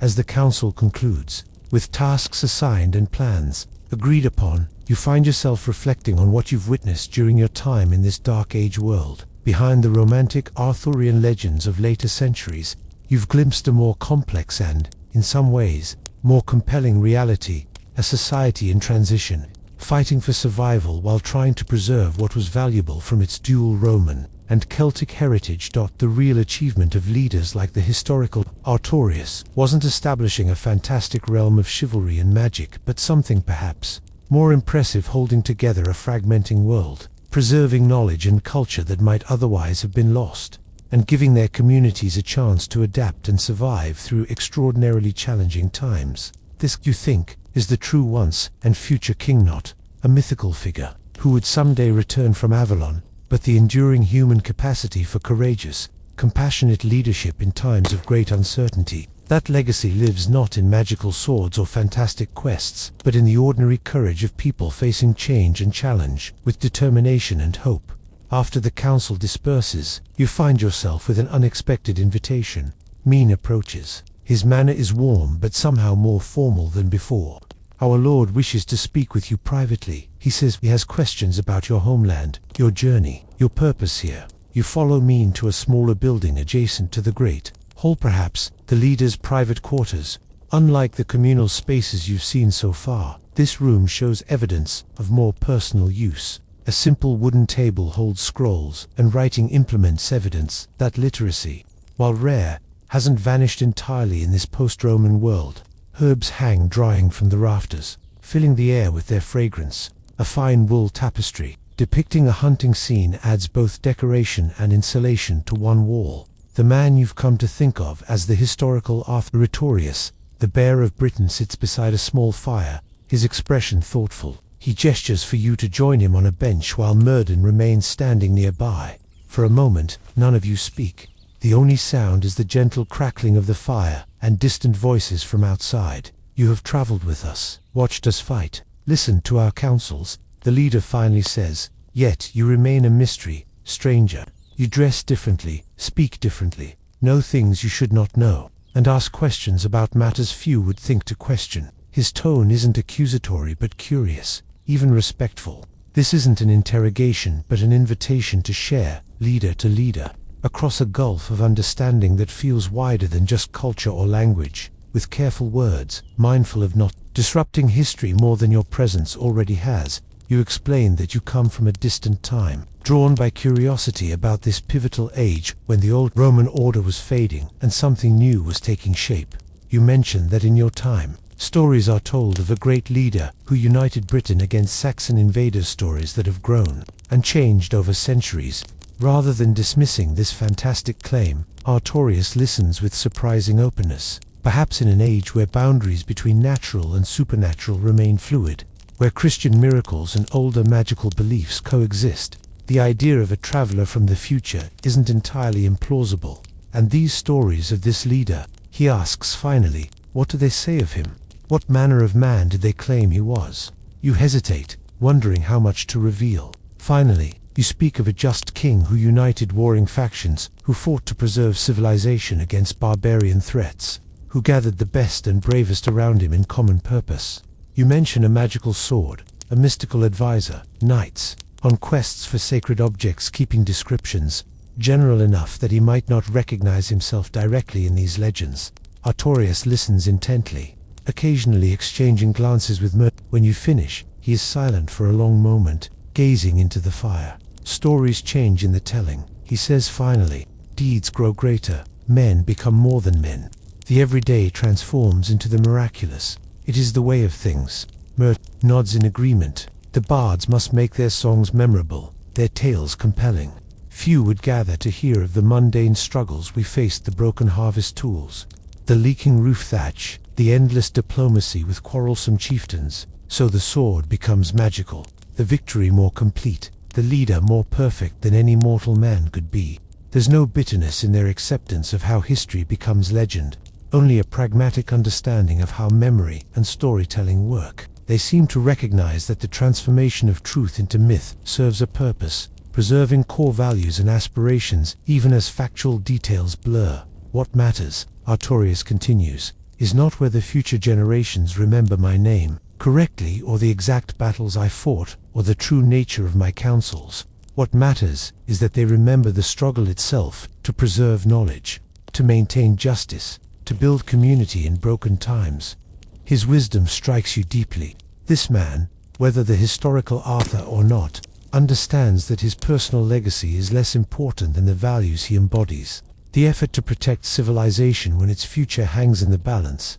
As the council concludes, with tasks assigned and plans agreed upon, you find yourself reflecting on what you've witnessed during your time in this Dark Age world. Behind the romantic Arthurian legends of later centuries, you've glimpsed a more complex and, in some ways, more compelling reality, a society in transition, fighting for survival while trying to preserve what was valuable from its dual Roman and Celtic heritage. The real achievement of leaders like the historical Artorius wasn't establishing a fantastic realm of chivalry and magic, but something perhaps more impressive, holding together a fragmenting world, preserving knowledge and culture that might otherwise have been lost, and giving their communities a chance to adapt and survive through extraordinarily challenging times. This, you think, is the true once and future king, not a mythical figure who would someday return from Avalon, but the enduring human capacity for courageous, compassionate leadership in times of great uncertainty. That legacy lives not in magical swords or fantastic quests, but in the ordinary courage of people facing change and challenge with determination and hope. After the council disperses, you find yourself with an unexpected invitation. Min approaches. His manner is warm but somehow more formal than before. Our Lord wishes to speak with you privately. He says he has questions about your homeland, your journey, your purpose here. You follow Min to a smaller building adjacent to the Great Hall, perhaps the leader's private quarters. Unlike the communal spaces you've seen so far, this room shows evidence of more personal use. A simple wooden table holds scrolls and writing implements, evidence that literacy, while rare, hasn't vanished entirely in this post-Roman world. Herbs hang drying from the rafters, filling the air with their fragrance. A fine wool tapestry depicting a hunting scene adds both decoration and insulation to one wall. The man you've come to think of as the historical Artorius, the Bear of Britain, sits beside a small fire, his expression thoughtful. He gestures for you to join him on a bench while Murden remains standing nearby. For a moment, none of you speak. The only sound is the gentle crackling of the fire and distant voices from outside. You have traveled with us, watched us fight, listened to our counsels, the leader finally says, yet you remain a mystery, stranger. You dress differently, speak differently, know things you should not know, and ask questions about matters few would think to question. His tone isn't accusatory but curious, even respectful. This isn't an interrogation but an invitation to share, leader to leader, across a gulf of understanding that feels wider than just culture or language. With careful words, mindful of not disrupting history more than your presence already has, you explain that you come from a distant time, drawn by curiosity about this pivotal age when the old Roman order was fading and something new was taking shape. You mention that in your time, stories are told of a great leader who united Britain against Saxon invaders, stories that have grown and changed over centuries. Rather than dismissing this fantastic claim, Artorius listens with surprising openness. Perhaps in an age where boundaries between natural and supernatural remain fluid, where Christian miracles and older magical beliefs coexist, the idea of a traveler from the future isn't entirely implausible. And these stories of this leader, he asks finally, what do they say of him? What manner of man did they claim he was? You hesitate, wondering how much to reveal. Finally, you speak of a just king who united warring factions, who fought to preserve civilization against barbarian threats, who gathered the best and bravest around him in common purpose. You mention a magical sword, a mystical advisor, knights, on quests for sacred objects, keeping descriptions general enough that he might not recognize himself directly in these legends. Artorius listens intently, occasionally exchanging glances with Merlin. When you finish, he is silent for a long moment, gazing into the fire. Stories change in the telling. He says finally, deeds grow greater, men become more than men. The everyday transforms into the miraculous. It is the way of things. Merlin nods in agreement. The bards must make their songs memorable, their tales compelling. Few would gather to hear of the mundane struggles we faced, the broken harvest tools, the leaking roof thatch, the endless diplomacy with quarrelsome chieftains. So the sword becomes magical, the victory more complete, the leader more perfect than any mortal man could be. There's no bitterness in their acceptance of how history becomes legend, only a pragmatic understanding of how memory and storytelling work. They seem to recognize that the transformation of truth into myth serves a purpose, preserving core values and aspirations even as factual details blur. What matters, Artorius continues, is not whether future generations remember my name correctly, or the exact battles I fought, or the true nature of my counsels. What matters is that they remember the struggle itself, to preserve knowledge, to maintain justice, to build community in broken times. His wisdom strikes you deeply. This man, whether the historical Arthur or not, understands that his personal legacy is less important than the values he embodies. The effort to protect civilization when its future hangs in the balance.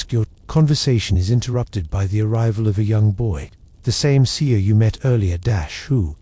Your conversation is interrupted by the arrival of a young boy, the same seer you met earlier who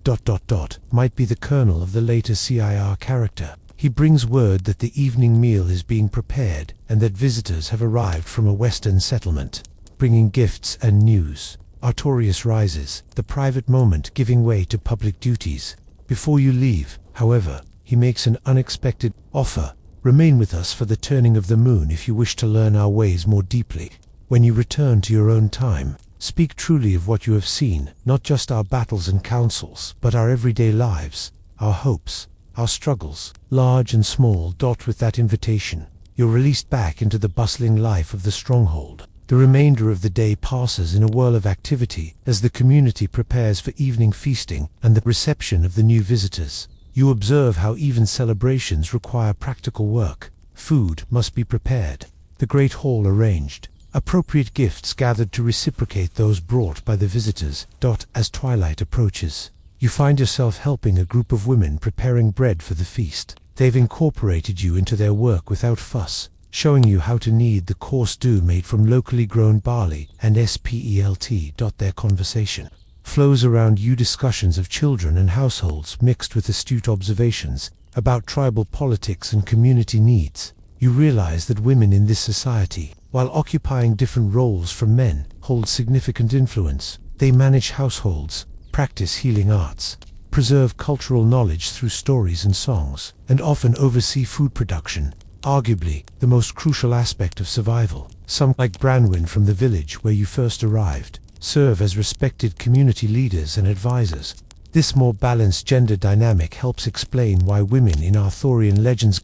might be the kernel of the later CIR character. He brings word that the evening meal is being prepared and that visitors have arrived from a western settlement, bringing gifts and news. Artorius rises, the private moment giving way to public duties. Before you leave, however, he makes an unexpected offer. Remain with us for the turning of the moon if you wish to learn our ways more deeply. When you return to your own time, speak truly of what you have seen, not just our battles and councils, but our everyday lives, our hopes, our struggles, large and small. With that invitation, you're released back into the bustling life of the stronghold. The remainder of the day passes in a whirl of activity as the community prepares for evening feasting and the reception of the new visitors. You observe how even celebrations require practical work. Food must be prepared, the great hall arranged, appropriate gifts gathered to reciprocate those brought by the visitors. As twilight approaches, you find yourself helping a group of women preparing bread for the feast. They've incorporated you into their work without fuss, showing you how to knead the coarse dough made from locally grown barley and spelt. Their conversation flows around you, discussions of children and households mixed with astute observations about tribal politics and community needs. You realize that women in this society, while occupying different roles from men, hold significant influence. They manage households, practice healing arts, preserve cultural knowledge through stories and songs, and often oversee food production, arguably the most crucial aspect of survival. Some, like Branwyn from the village where you first arrived, serve as respected community leaders and advisors. This more balanced gender dynamic helps explain why women in Arthurian legends,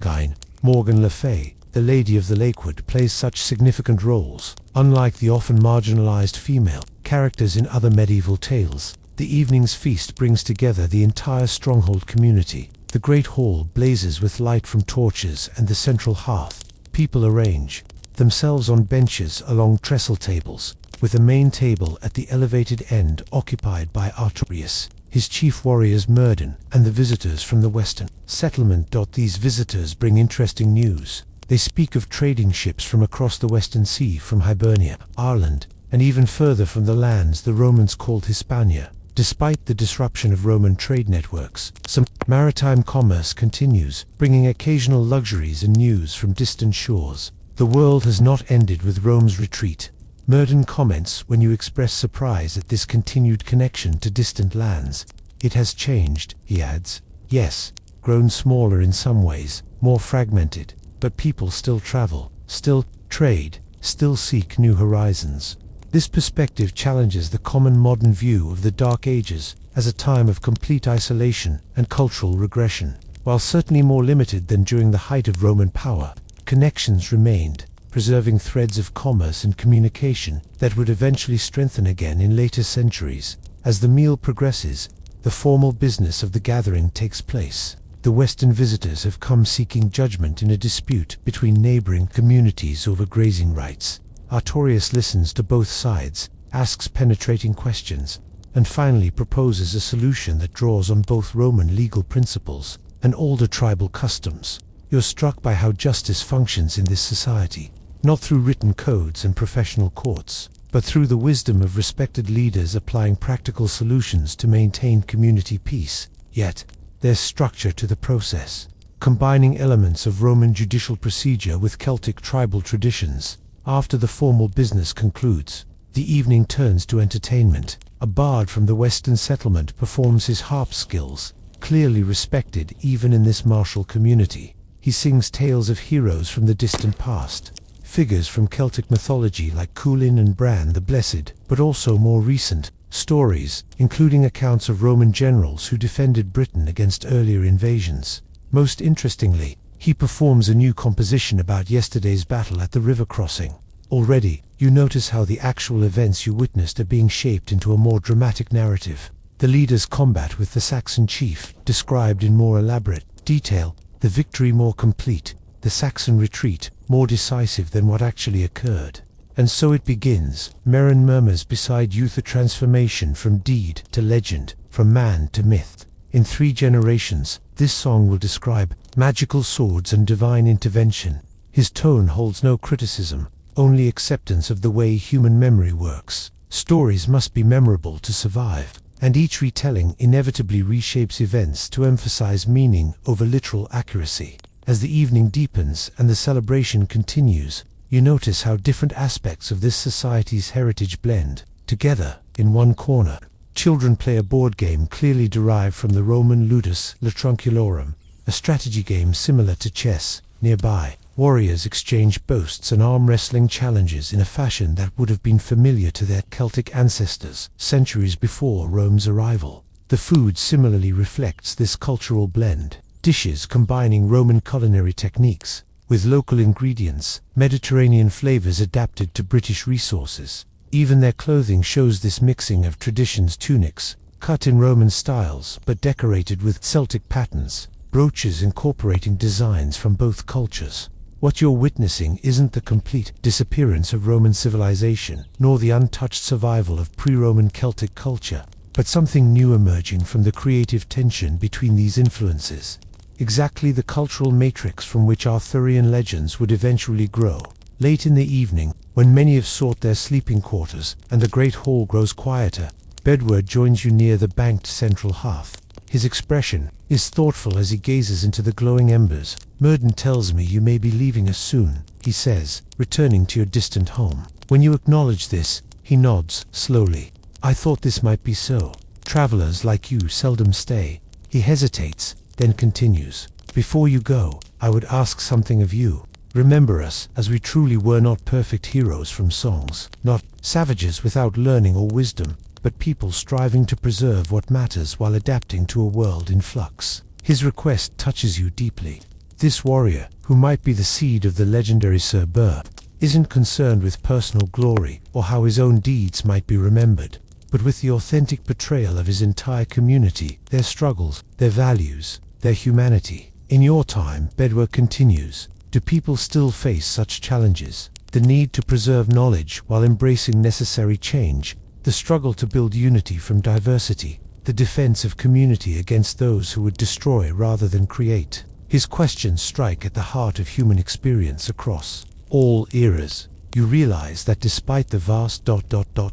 Morgan Le Fay, the Lady of the Lakewood, plays such significant roles. Unlike the often marginalized female characters in other medieval tales, the evening's feast brings together the entire stronghold community. The great hall blazes with light from torches and the central hearth. People arrange themselves on benches along trestle tables, with the main table at the elevated end occupied by Artorius, his chief warriors Myrddin, and the visitors from the western settlement. These visitors bring interesting news. They speak of trading ships from across the Western Sea, from Hibernia, Ireland, and even further from the lands the Romans called Hispania. Despite the disruption of Roman trade networks, some maritime commerce continues, bringing occasional luxuries and news from distant shores. The world has not ended with Rome's retreat. Myrddin comments when you express surprise at this continued connection to distant lands. It has changed, he adds. Yes, grown smaller in some ways, more fragmented, but people still travel, still trade, still seek new horizons. This perspective challenges the common modern view of the Dark Ages as a time of complete isolation and cultural regression. While certainly more limited than during the height of Roman power, connections remained, preserving threads of commerce and communication that would eventually strengthen again in later centuries. As the meal progresses, the formal business of the gathering takes place. The Western visitors have come seeking judgment in a dispute between neighboring communities over grazing rights. Artorius listens to both sides, asks penetrating questions, and finally proposes a solution that draws on both Roman legal principles and older tribal customs. You're struck by how justice functions in this society, not through written codes and professional courts, but through the wisdom of respected leaders applying practical solutions to maintain community peace. Yet, there's structure to the process, combining elements of Roman judicial procedure with Celtic tribal traditions. After the formal business concludes, the evening turns to entertainment. A bard from the Western settlement performs his harp skills, clearly respected even in this martial community. He sings tales of heroes from the distant past, figures from Celtic mythology like Cuillin and Bran the Blessed, but also more recent stories, including accounts of Roman generals who defended Britain against earlier invasions. Most interestingly, he performs a new composition about yesterday's battle at the river crossing. Already, you notice how the actual events you witnessed are being shaped into a more dramatic narrative. The leader's combat with the Saxon chief, described in more elaborate detail, the victory more complete, the Saxon retreat more decisive than what actually occurred. And so it begins. Merrin murmurs beside youth, a transformation from deed to legend, from man to myth. In 3 generations, this song will describe magical swords and divine intervention. His tone holds no criticism, only acceptance of the way human memory works. Stories must be memorable to survive, and each retelling inevitably reshapes events to emphasize meaning over literal accuracy. As the evening deepens and the celebration continues, you notice how different aspects of this society's heritage blend together. In one corner, children play a board game clearly derived from the Roman ludus latrunculorum, a strategy game similar to chess. Nearby, warriors exchange boasts and arm wrestling challenges in a fashion that would have been familiar to their Celtic ancestors centuries before Rome's arrival. The food similarly reflects this cultural blend, dishes combining Roman culinary techniques with local ingredients, Mediterranean flavors adapted to British resources. Even their clothing shows this mixing of traditions: tunics, cut in Roman styles but decorated with Celtic patterns, brooches incorporating designs from both cultures. What you're witnessing isn't the complete disappearance of Roman civilization, nor the untouched survival of pre-Roman Celtic culture, but something new emerging from the creative tension between these influences. Exactly the cultural matrix from which Arthurian legends would eventually grow. Late in the evening, when many have sought their sleeping quarters and the great hall grows quieter, Bedward joins you near the banked central hearth. His expression is thoughtful as he gazes into the glowing embers. "Murden tells me you may be leaving us soon," he says, returning to your distant home. When you acknowledge this, he nods slowly. "I thought this might be so. Travelers like you seldom stay." He hesitates, then continues. "Before you go, I would ask something of you. Remember us as we truly were, not perfect heroes from songs, not savages without learning or wisdom, but people striving to preserve what matters while adapting to a world in flux." His request touches you deeply. This warrior, who might be the seed of the legendary Sir Burr, isn't concerned with personal glory or how his own deeds might be remembered, but with the authentic portrayal of his entire community, their struggles, their values, their humanity. In your time, Bedward continues, do people still face such challenges? The need to preserve knowledge while embracing necessary change, the struggle to build unity from diversity, the defense of community against those who would destroy rather than create. His questions strike at the heart of human experience across all eras. You realize that despite the vast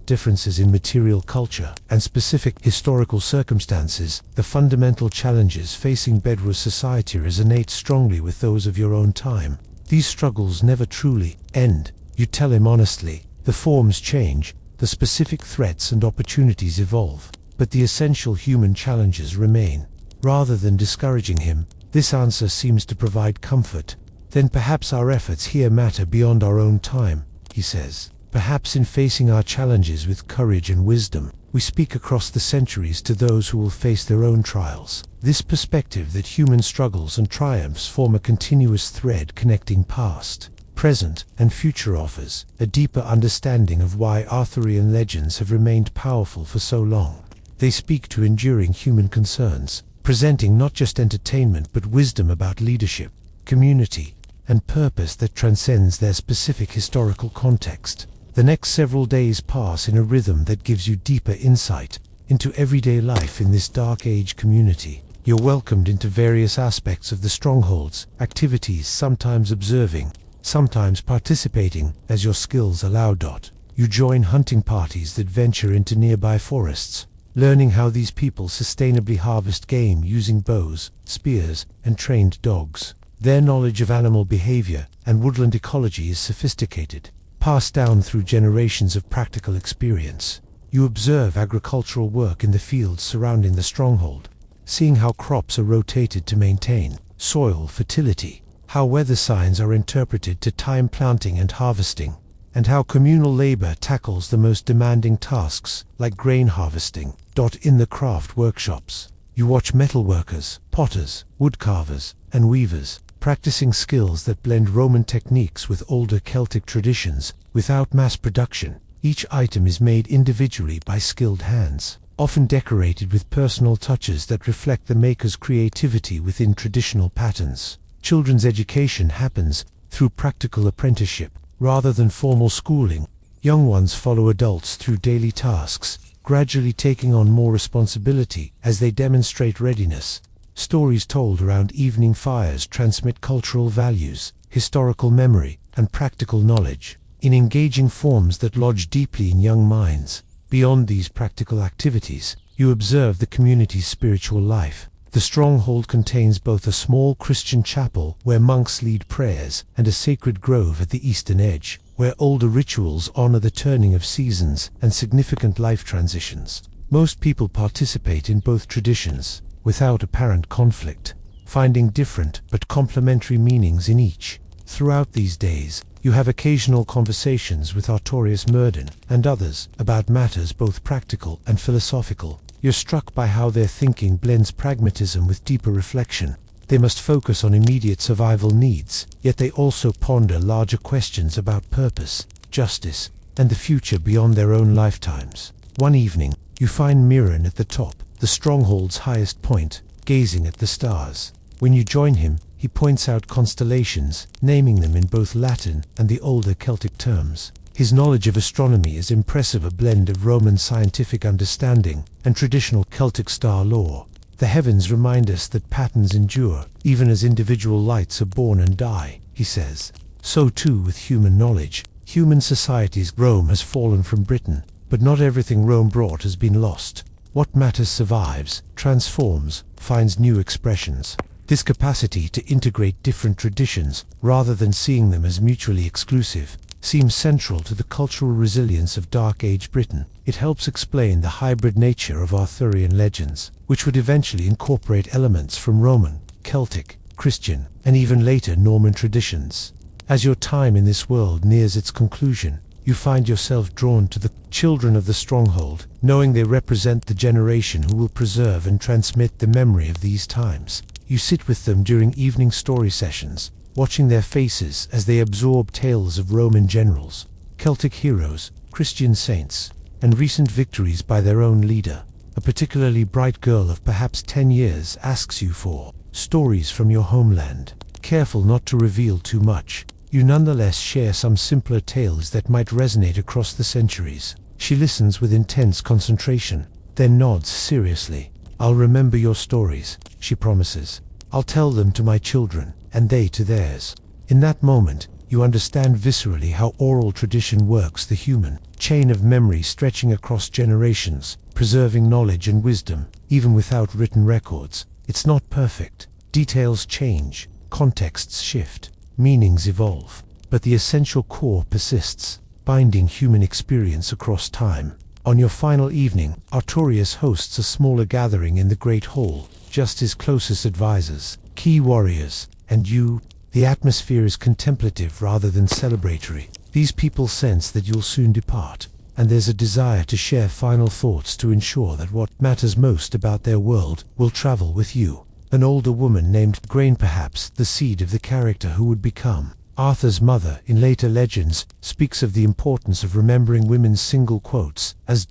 differences in material culture and specific historical circumstances, the fundamental challenges facing Bedwars society resonate strongly with those of your own time. These struggles never truly end. You tell him honestly. The forms change, the specific threats and opportunities evolve, but the essential human challenges remain. Rather than discouraging him, This answer seems to provide comfort. Then perhaps our efforts here matter beyond our own time, he says. Perhaps in facing our challenges with courage and wisdom, we speak across the centuries to those who will face their own trials. This perspective that human struggles and triumphs form a continuous thread connecting past, present, and future offers a deeper understanding of why Arthurian legends have remained powerful for so long. They speak to enduring human concerns, presenting not just entertainment but wisdom about leadership, community, and purpose that transcends their specific historical context. The next several days pass in a rhythm that gives you deeper insight into everyday life in this Dark Age community. You're welcomed into various aspects of the stronghold's activities, sometimes observing, sometimes participating as your skills allow. You join hunting parties that venture into nearby forests, learning how these people sustainably harvest game using bows, spears, and trained dogs. Their knowledge of animal behavior and woodland ecology is sophisticated, passed down through generations of practical experience. You observe agricultural work in the fields surrounding the stronghold, seeing how crops are rotated to maintain soil fertility, how weather signs are interpreted to time planting and harvesting, and how communal labor tackles the most demanding tasks like grain harvesting. In the craft workshops, you watch metalworkers, potters, woodcarvers, and weavers practicing skills that blend Roman techniques with older Celtic traditions. Without mass production, each item is made individually by skilled hands, often decorated with personal touches that reflect the maker's creativity within traditional patterns. Children's education happens through practical apprenticeship rather than formal schooling. Young ones follow adults through daily tasks, gradually taking on more responsibility as they demonstrate readiness. Stories told around evening fires transmit cultural values, historical memory, and practical knowledge in engaging forms that lodge deeply in young minds. Beyond these practical activities, you observe the community's spiritual life. The stronghold contains both a small Christian chapel where monks lead prayers and a sacred grove at the eastern edge, where older rituals honor the turning of seasons and significant life transitions. Most people participate in both traditions without apparent conflict, finding different but complementary meanings in each. Throughout these days, you have occasional conversations with Artorius Murden and others about matters both practical and philosophical. You're struck by how their thinking blends pragmatism with deeper reflection. They must focus on immediate survival needs, yet they also ponder larger questions about purpose, justice, and the future beyond their own lifetimes. One evening, you find Mirren at the top, the stronghold's highest point, gazing at the stars. When you join him, he points out constellations, naming them in both Latin and the older Celtic terms. His knowledge of astronomy is impressive, a blend of Roman scientific understanding and traditional Celtic star lore. The heavens remind us that patterns endure, even as individual lights are born and die, he says. So too with human knowledge. Human societies. Rome has fallen from Britain, but not everything Rome brought has been lost. What matters survives, transforms, finds new expressions. This capacity to integrate different traditions, rather than seeing them as mutually exclusive, seems central to the cultural resilience of Dark Age Britain. It helps explain the hybrid nature of Arthurian legends, which would eventually incorporate elements from Roman, Celtic, Christian, and even later Norman traditions. As your time in this world nears its conclusion, you find yourself drawn to the children of the stronghold, knowing they represent the generation who will preserve and transmit the memory of these times. You sit with them during evening story sessions, watching their faces as they absorb tales of Roman generals, Celtic heroes, Christian saints, and recent victories by their own leader. A particularly bright girl of perhaps 10 years asks you for stories from your homeland. Careful not to reveal too much, you nonetheless share some simpler tales that might resonate across the centuries. She listens with intense concentration, then nods seriously. "I'll remember your stories," she promises. "I'll tell them to my children, and they to theirs." In that moment, you understand viscerally how oral tradition works, the human chain of memory stretching across generations, preserving knowledge and wisdom, even without written records. It's not perfect. Details change, contexts shift, meanings evolve, but the essential core persists, binding human experience across time. On your final evening, Artorius hosts a smaller gathering in the Great Hall, just his closest advisors, Key warriors, and you, the atmosphere is contemplative rather than celebratory. These people sense that you'll soon depart, and there's a desire to share final thoughts to ensure that what matters most about their world will travel with you. An older woman named Grain, perhaps the seed of the character who would become Arthur's mother in later legends, speaks of the importance of remembering women's single quotes as ...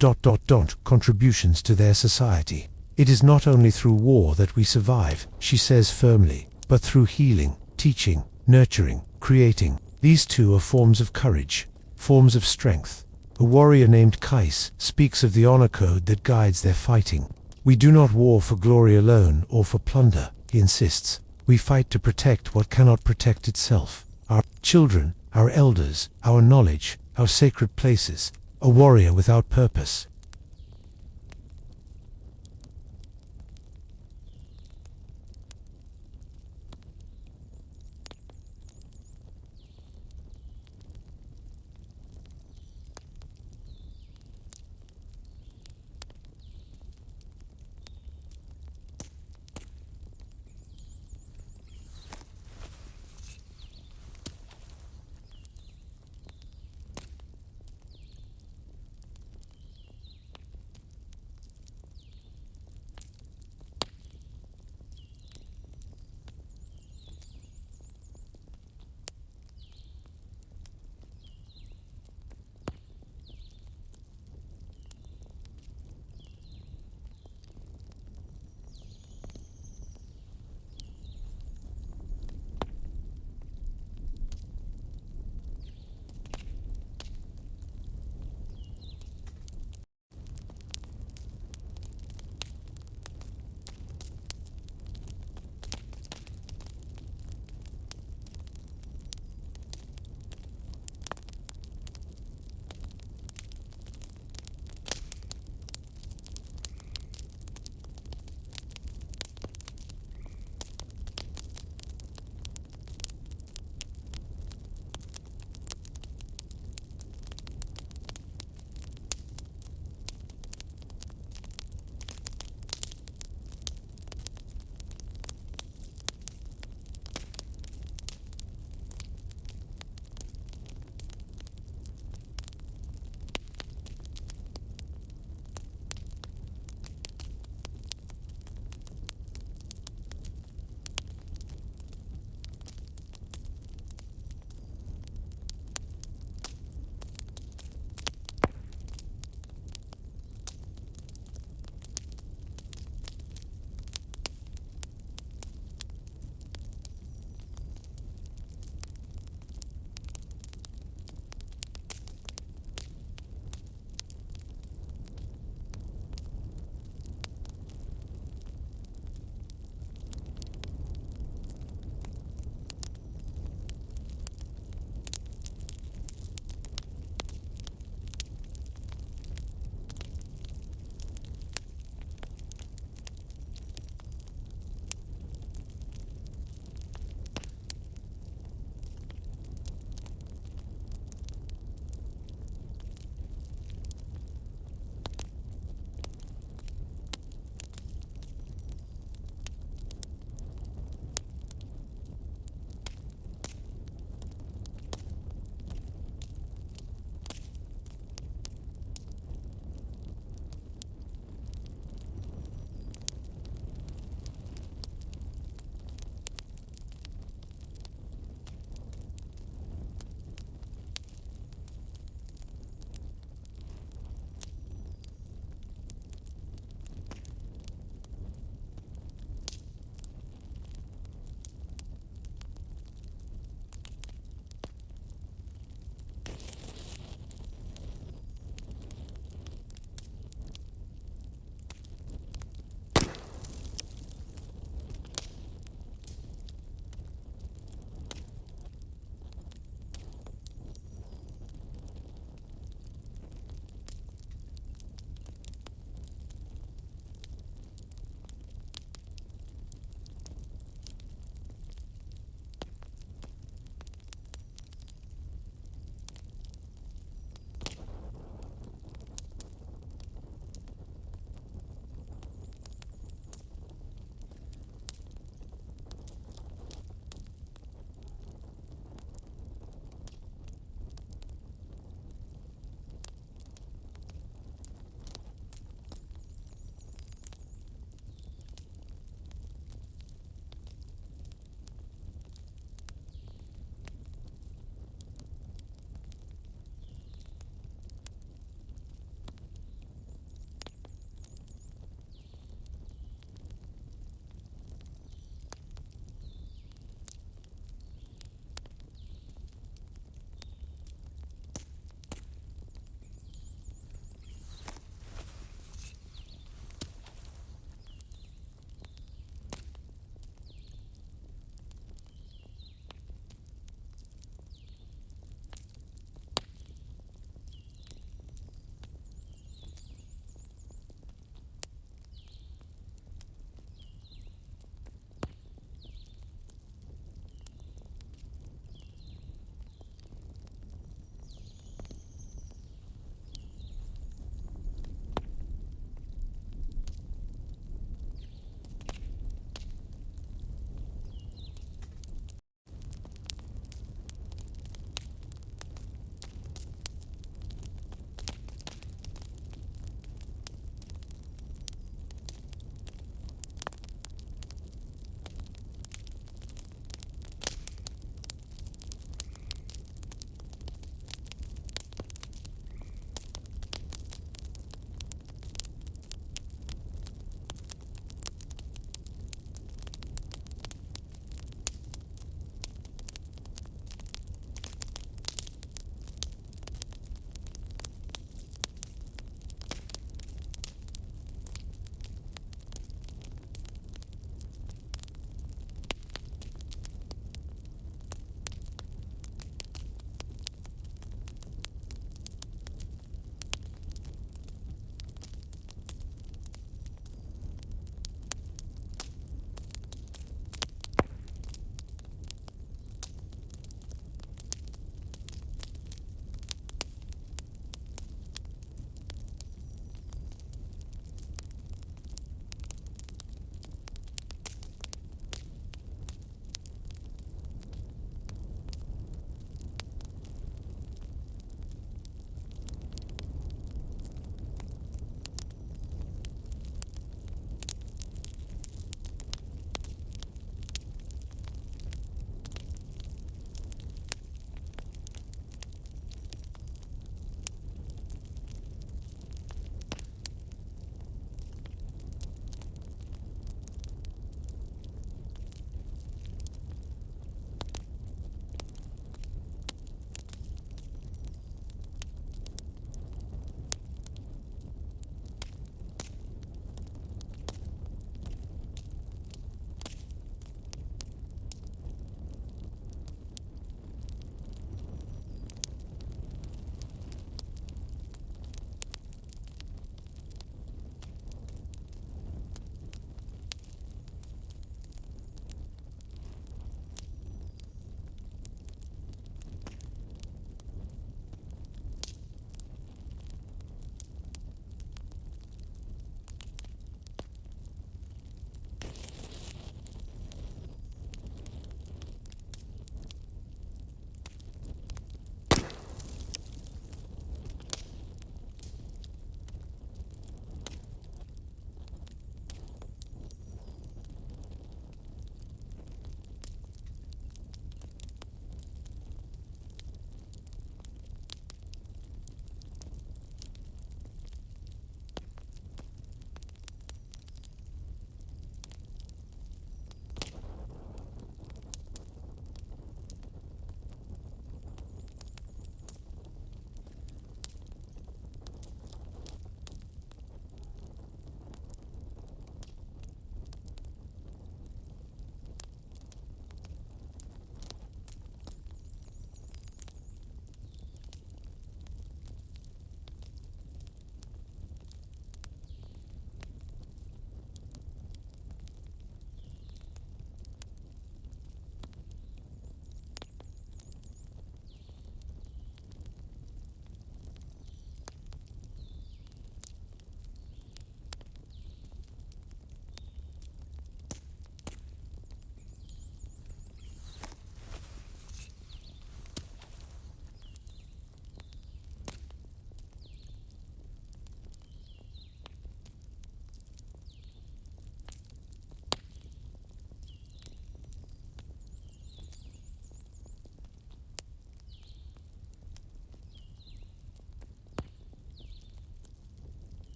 contributions to their society. It is not only through war that we survive, she says firmly, but through healing, teaching, nurturing, creating. These two are forms of courage, forms of strength. A warrior named Kais speaks of the honor code that guides their fighting. We do not war for glory alone or for plunder, he insists. We fight to protect what cannot protect itself. Our children, our elders, our knowledge, our sacred places. A warrior without purpose